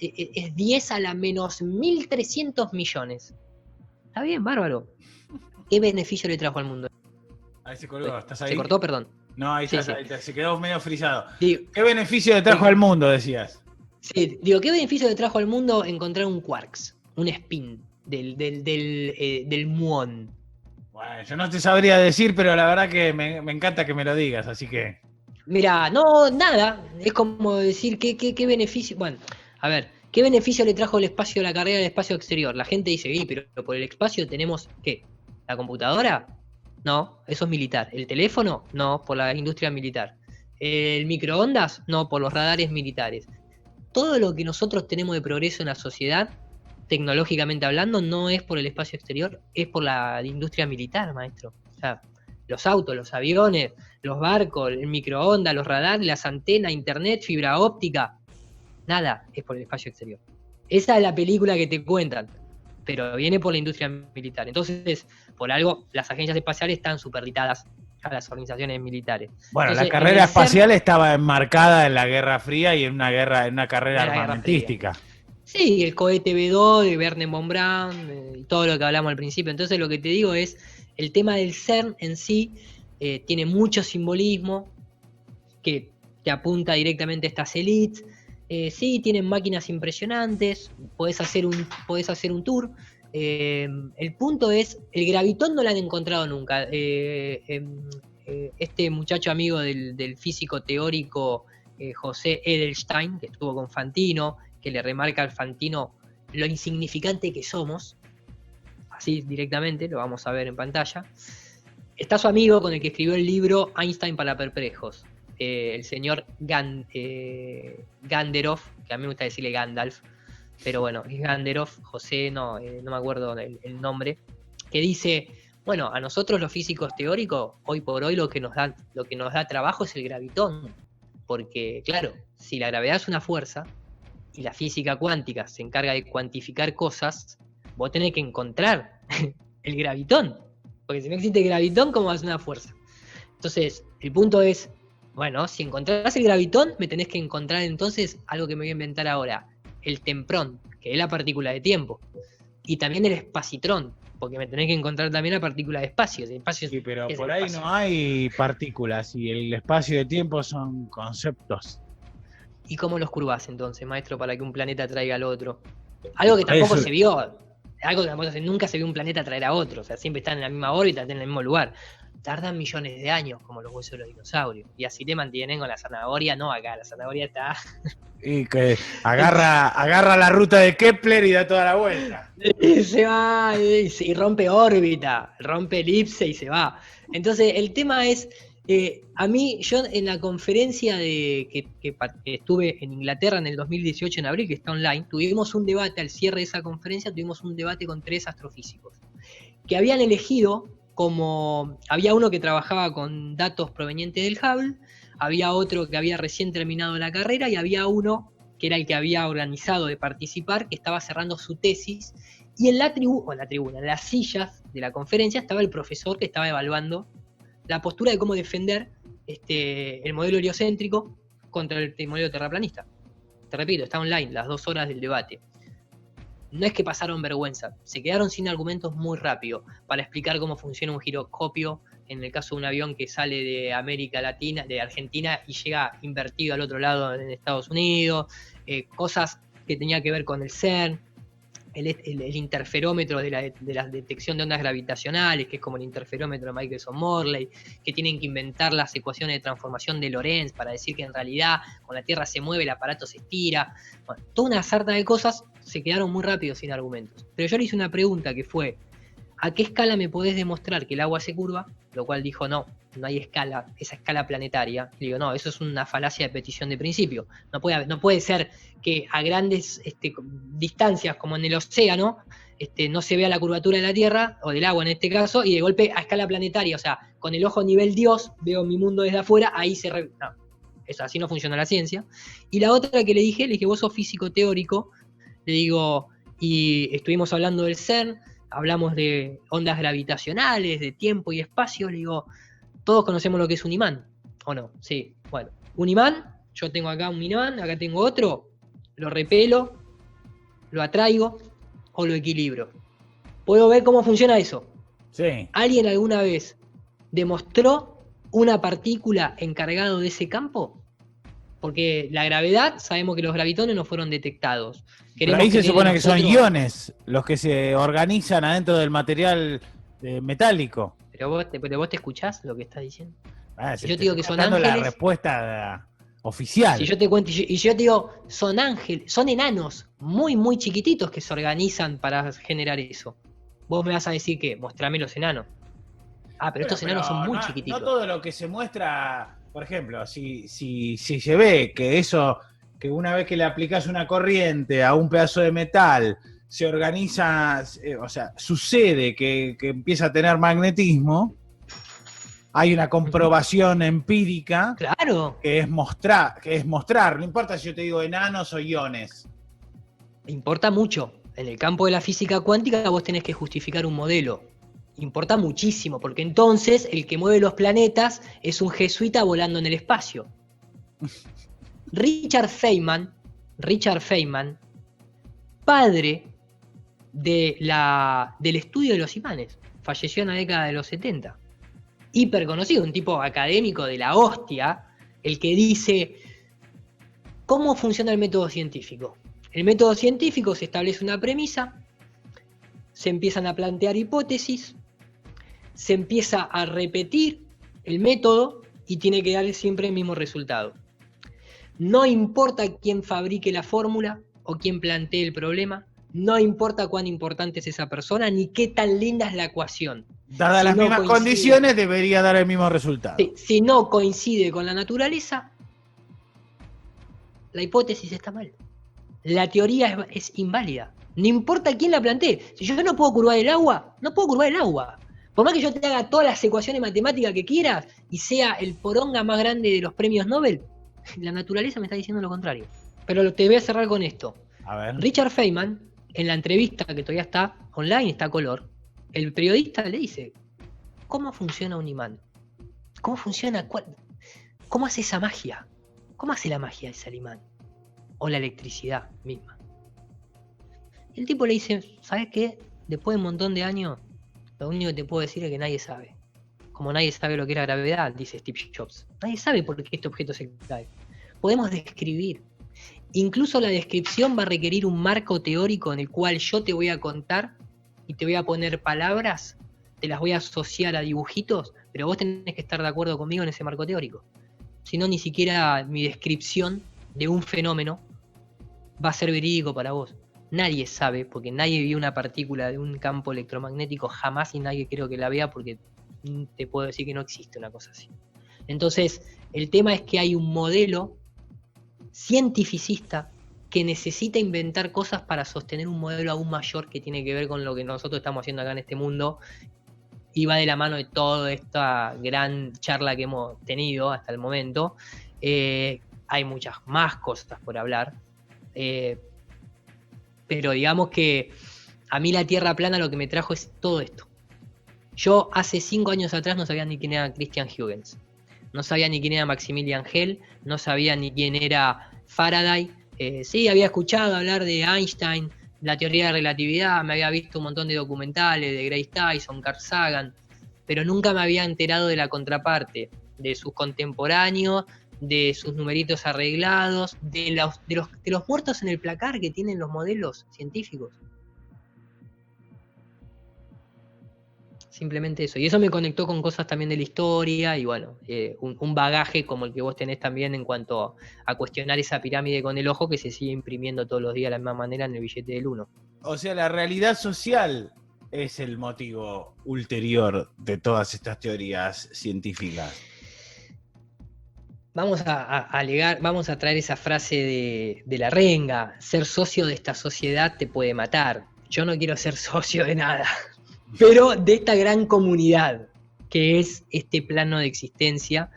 10 a la menos 1.300 millones. Está bien, bárbaro. ¿Qué beneficio le trajo al mundo? Ahí se colgó, ¿estás ahí? ¿Se cortó? Perdón. No, ahí Sí, estás, sí. se quedó medio frisado. Digo, ¿Qué beneficio le trajo al mundo, decías? sí, digo, ¿qué beneficio le trajo al mundo encontrar un quarks, un spin del muón? Bueno, yo no te sabría decir, pero la verdad que me encanta que me lo digas, así que... Mira, no, nada. Es como decir, ¿qué beneficio? Bueno, a ver, ¿qué beneficio le trajo el espacio a la carrera del espacio exterior? La gente dice, pero por el espacio tenemos, ¿qué? ¿La computadora? No, eso es militar. ¿El teléfono? No, por la industria militar. ¿El microondas? No, por los radares militares. Todo lo que nosotros tenemos de progreso en la sociedad, tecnológicamente hablando, no es por el espacio exterior, es por la industria militar, maestro. O sea, los autos, los aviones, los barcos, el microondas, los radares, las antenas, internet, fibra óptica, nada es por el espacio exterior. Esa es la película que te cuentan, pero viene por la industria militar. Entonces, por algo, las agencias espaciales están superditadas a las organizaciones militares. Bueno, Entonces, la carrera espacial estaba enmarcada en la Guerra Fría y en una carrera armamentística. Sí, el cohete B2 de Wernher von Braun, y todo lo que hablamos al principio. Entonces, lo que te digo es, el tema del CERN en sí tiene mucho simbolismo que te apunta directamente a estas elites. Sí, tienen máquinas impresionantes, podés hacer un tour. El punto es, el gravitón no lo han encontrado nunca. Este muchacho amigo del físico teórico José Edelstein, que estuvo con Fantino, que le remarca al Fantino lo insignificante que somos, así directamente, lo vamos a ver en pantalla. Está su amigo con el que escribió el libro Einstein para perplejos, el señor Ganderov, que a mí me gusta decirle Gandalf, pero bueno, es Ganderov, José, no me acuerdo el nombre, que dice, bueno, a nosotros los físicos teóricos, hoy por hoy lo que nos da trabajo es el gravitón, porque claro, si la gravedad es una fuerza y la física cuántica se encarga de cuantificar cosas, vos tenés que encontrar el gravitón, porque si no existe el gravitón, ¿cómo vas a una fuerza? Entonces, el punto es, bueno, si encontrás el gravitón, me tenés que encontrar entonces algo que me voy a inventar ahora, el temprón, que es la partícula de tiempo, y también el espacitrón, porque me tenés que encontrar también la partícula de espacio. Sí, pero por ahí no hay partículas y el espacio y el tiempo son conceptos. ¿Y cómo los curvás entonces, maestro, para que un planeta traiga al otro? Algo que tampoco se vio, nunca se vio un planeta traer a otro, o sea, siempre están en la misma órbita, están en el mismo lugar. Tardan millones de años, como los huesos de los dinosaurios, y así te mantienen con la zanahoria, no acá, la zanahoria está... Y que agarra la ruta de Kepler y da toda la vuelta. Se va y rompe órbita, rompe elipse y se va. Entonces, el tema es, yo en la conferencia que estuve en Inglaterra en el 2018, en abril, que está online, tuvimos un debate, al cierre de esa conferencia, tuvimos un debate con 3 astrofísicos, que habían elegido había uno que trabajaba con datos provenientes del Hubble, había otro que había recién terminado la carrera y había uno que era el que había organizado de participar, que estaba cerrando su tesis, y en la tribuna, en las sillas de la conferencia, estaba el profesor que estaba evaluando la postura de cómo defender el modelo heliocéntrico contra el modelo terraplanista. Te repito, está online, las 2 horas del debate. No es que pasaron vergüenza, se quedaron sin argumentos muy rápido para explicar cómo funciona un giroscopio en el caso de un avión que sale de América Latina, de Argentina, y llega invertido al otro lado en Estados Unidos, cosas que tenía que ver con el CERN, el interferómetro de la detección de ondas gravitacionales, que es como el interferómetro de Michelson-Morley, que tienen que inventar las ecuaciones de transformación de Lorentz para decir que en realidad cuando la Tierra se mueve el aparato se estira. Bueno, toda una sarta de cosas se quedaron muy rápido sin argumentos. Pero yo le hice una pregunta que fue, ¿a qué escala me podés demostrar que el agua se curva? Lo cual dijo, no hay escala, esa escala planetaria. Le digo, no, eso es una falacia de petición de principio. No puede ser que a grandes distancias, como en el océano, no se vea la curvatura de la Tierra, o del agua en este caso, y de golpe a escala planetaria, o sea, con el ojo nivel Dios, veo mi mundo desde afuera, ahí no, eso, así no funciona la ciencia. Y la otra que le dije, vos sos físico teórico, le digo, y estuvimos hablando del CERN, hablamos de ondas gravitacionales, de tiempo y espacio, le digo, todos conocemos lo que es un imán, ¿o no? Sí, bueno, un imán Yo tengo acá un imán, acá tengo otro, lo repelo, lo atraigo o lo equilibro. Puedo ver cómo funciona eso. Sí. ¿Alguien alguna vez demostró una partícula encargado de ese campo? Porque la gravedad, sabemos que los gravitones no fueron detectados. Pero ahí se creer en supone que son nosotros- iones los que se organizan adentro del material metálico. Pero vos te escuchás lo que estás diciendo. Si Yo te te digo estoy que son dando la ángeles. respuesta oficial. Si yo te cuento y yo te digo, son ángeles, son enanos muy, muy chiquititos que se organizan para generar eso. Vos me vas a decir que mostrame los enanos. Ah, pero estos enanos son muy chiquititos. No todo lo que se muestra, por ejemplo, si se ve que eso, que una vez que le aplicas una corriente a un pedazo de metal, se organiza, o sea, sucede que empieza a tener magnetismo, hay una comprobación empírica Claro, que es mostrar, no importa si yo te digo enanos o iones. importa mucho. En el campo de la física cuántica vos tenés que justificar un modelo. Importa muchísimo, porque entonces el que mueve los planetas es un jesuita volando en el espacio. Richard Feynman, padre del estudio de los imanes, falleció en la década de los 70. Hiper conocido, un tipo académico de la hostia, el que dice, ¿cómo funciona el método científico? El método científico se establece una premisa, se empiezan a plantear hipótesis, se empieza a repetir el método y tiene que dar siempre el mismo resultado. No importa quién fabrique la fórmula o quién plantee el problema, no importa cuán importante es esa persona ni qué tan linda es la ecuación. Dadas Si las no mismas coincide- condiciones, debería dar el mismo resultado. Si no coincide con la naturaleza, la hipótesis está mal. La teoría es inválida. No importa quién la plantee. Si yo no puedo curvar el agua, no puedo curvar el agua. Por más que yo te haga todas las ecuaciones matemáticas que quieras y sea el poronga más grande de los premios Nobel, la naturaleza me está diciendo lo contrario. Pero te voy a cerrar con esto. A ver. Richard Feynman, en la entrevista que todavía está online, está a color, el periodista le dice, ¿cómo funciona un imán? ¿Cómo funciona? ¿Cómo hace esa magia? ¿Cómo hace la magia ese imán? O la electricidad misma. Y el tipo le dice, ¿sabes qué? Después de un montón de años, lo único que te puedo decir es que nadie sabe. Como nadie sabe lo que es la gravedad, dice Steve Jobs. Nadie sabe por qué este objeto se cae. Podemos describir. Incluso la descripción va a requerir un marco teórico en el cual yo te voy a contar y te voy a poner palabras, te las voy a asociar a dibujitos, pero vos tenés que estar de acuerdo conmigo en ese marco teórico. Si no, ni siquiera mi descripción de un fenómeno va a ser verídico para vos. Nadie sabe, porque nadie vio una partícula de un campo electromagnético jamás y nadie creo que la vea porque te puedo decir que no existe una cosa así. Entonces, el tema es que hay un modelo cientificista que necesita inventar cosas para sostener un modelo aún mayor que tiene que ver con lo que nosotros estamos haciendo acá en este mundo y va de la mano de toda esta gran charla que hemos tenido hasta el momento. Hay muchas más cosas por hablar, pero digamos que a mí la Tierra plana lo que me trajo es todo esto. Yo hace 5 años atrás no sabía ni quién era Christian Huygens, no sabía ni quién era Maximilian Hell, no sabía ni quién era Faraday. Sí, había escuchado hablar de Einstein, la teoría de relatividad, me había visto un montón de documentales de Grace Tyson, Carl Sagan, pero nunca me había enterado de la contraparte, de sus contemporáneos, de sus numeritos arreglados, de los muertos en el placar que tienen los modelos científicos. Simplemente eso. Y eso me conectó con cosas también de la historia y bueno, un bagaje como el que vos tenés también en cuanto a cuestionar esa pirámide con el ojo que se sigue imprimiendo todos los días de la misma manera en el billete del 1. O sea, la realidad social es el motivo ulterior de todas estas teorías científicas. Vamos a traer esa frase de la renga, ser socio de esta sociedad te puede matar. Yo no quiero ser socio de nada, pero de esta gran comunidad que es este plano de existencia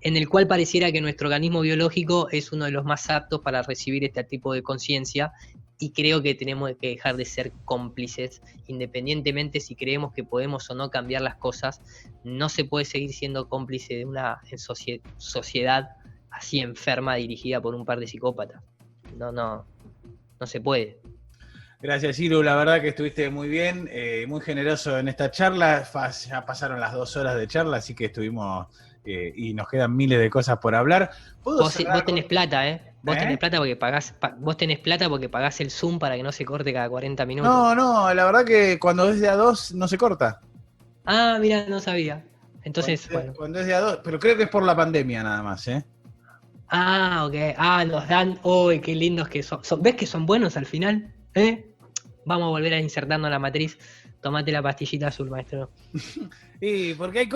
en el cual pareciera que nuestro organismo biológico es uno de los más aptos para recibir este tipo de conciencia y creo que tenemos que dejar de ser cómplices, independientemente si creemos que podemos o no cambiar las cosas, no se puede seguir siendo cómplice de una sociedad así enferma dirigida por un par de psicópatas. No se puede. Gracias, Iru. La verdad que estuviste muy bien, muy generoso en esta charla. Ya pasaron las 2 horas de charla, así que estuvimos y nos quedan miles de cosas por hablar. ¿Puedo Vos cerrar tenés con- plata, ¿eh? Vos tenés ¿Eh? plata porque vos tenés plata porque pagás el Zoom para que no se corte cada 40 minutos. No, la verdad que cuando es de a 2 no se corta. Ah, mira, no sabía. Entonces, bueno. Cuando es de a 2, pero creo que es por la pandemia nada más, ¿eh? Ah, ok. Ah, nos dan. ¡Uy, qué lindos que son! ¿Ves que son buenos al final? ¿Eh? Vamos a volver a insertarnos la matriz. Tomate la pastillita azul, maestro. Y porque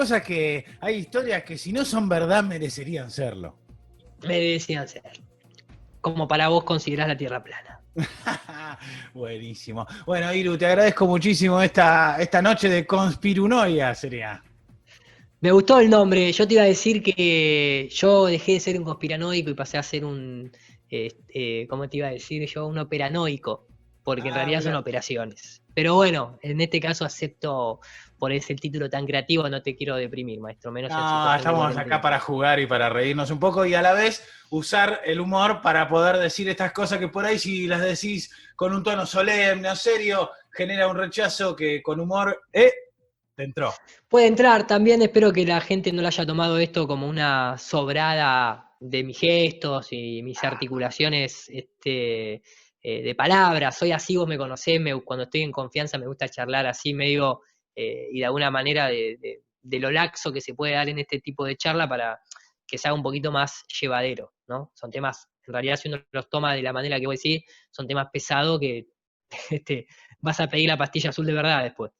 hay historias que si no son verdad merecerían serlo. Merecían ser. Como para vos considerás la Tierra plana. Buenísimo. Bueno, Iru, te agradezco muchísimo esta noche de conspirunoia, sería. Me gustó el nombre. Yo te iba a decir que yo dejé de ser un conspiranoico y pasé a ser ¿cómo te iba a decir yo? Un operanoico. Porque en realidad son Mirá. operaciones. Pero bueno, en este caso acepto por ese título tan creativo, no te quiero deprimir, maestro, menos en No, situación de estamos acá cuarentena. para jugar y para reírnos un poco y a la vez usar el humor para poder decir estas cosas que por ahí si las decís con un tono solemne o serio, genera un rechazo que con humor, te entró. Puede entrar, también espero que la gente no le haya tomado esto como una sobrada de mis gestos y mis articulaciones de palabras. Soy así, vos me conocés, cuando estoy en confianza me gusta charlar así medio y de alguna manera de lo laxo que se puede dar en este tipo de charla para que se haga un poquito más llevadero, ¿no? Son temas, en realidad si uno los toma de la manera que voy a decir, son temas pesados que vas a pedir la pastilla azul de verdad después.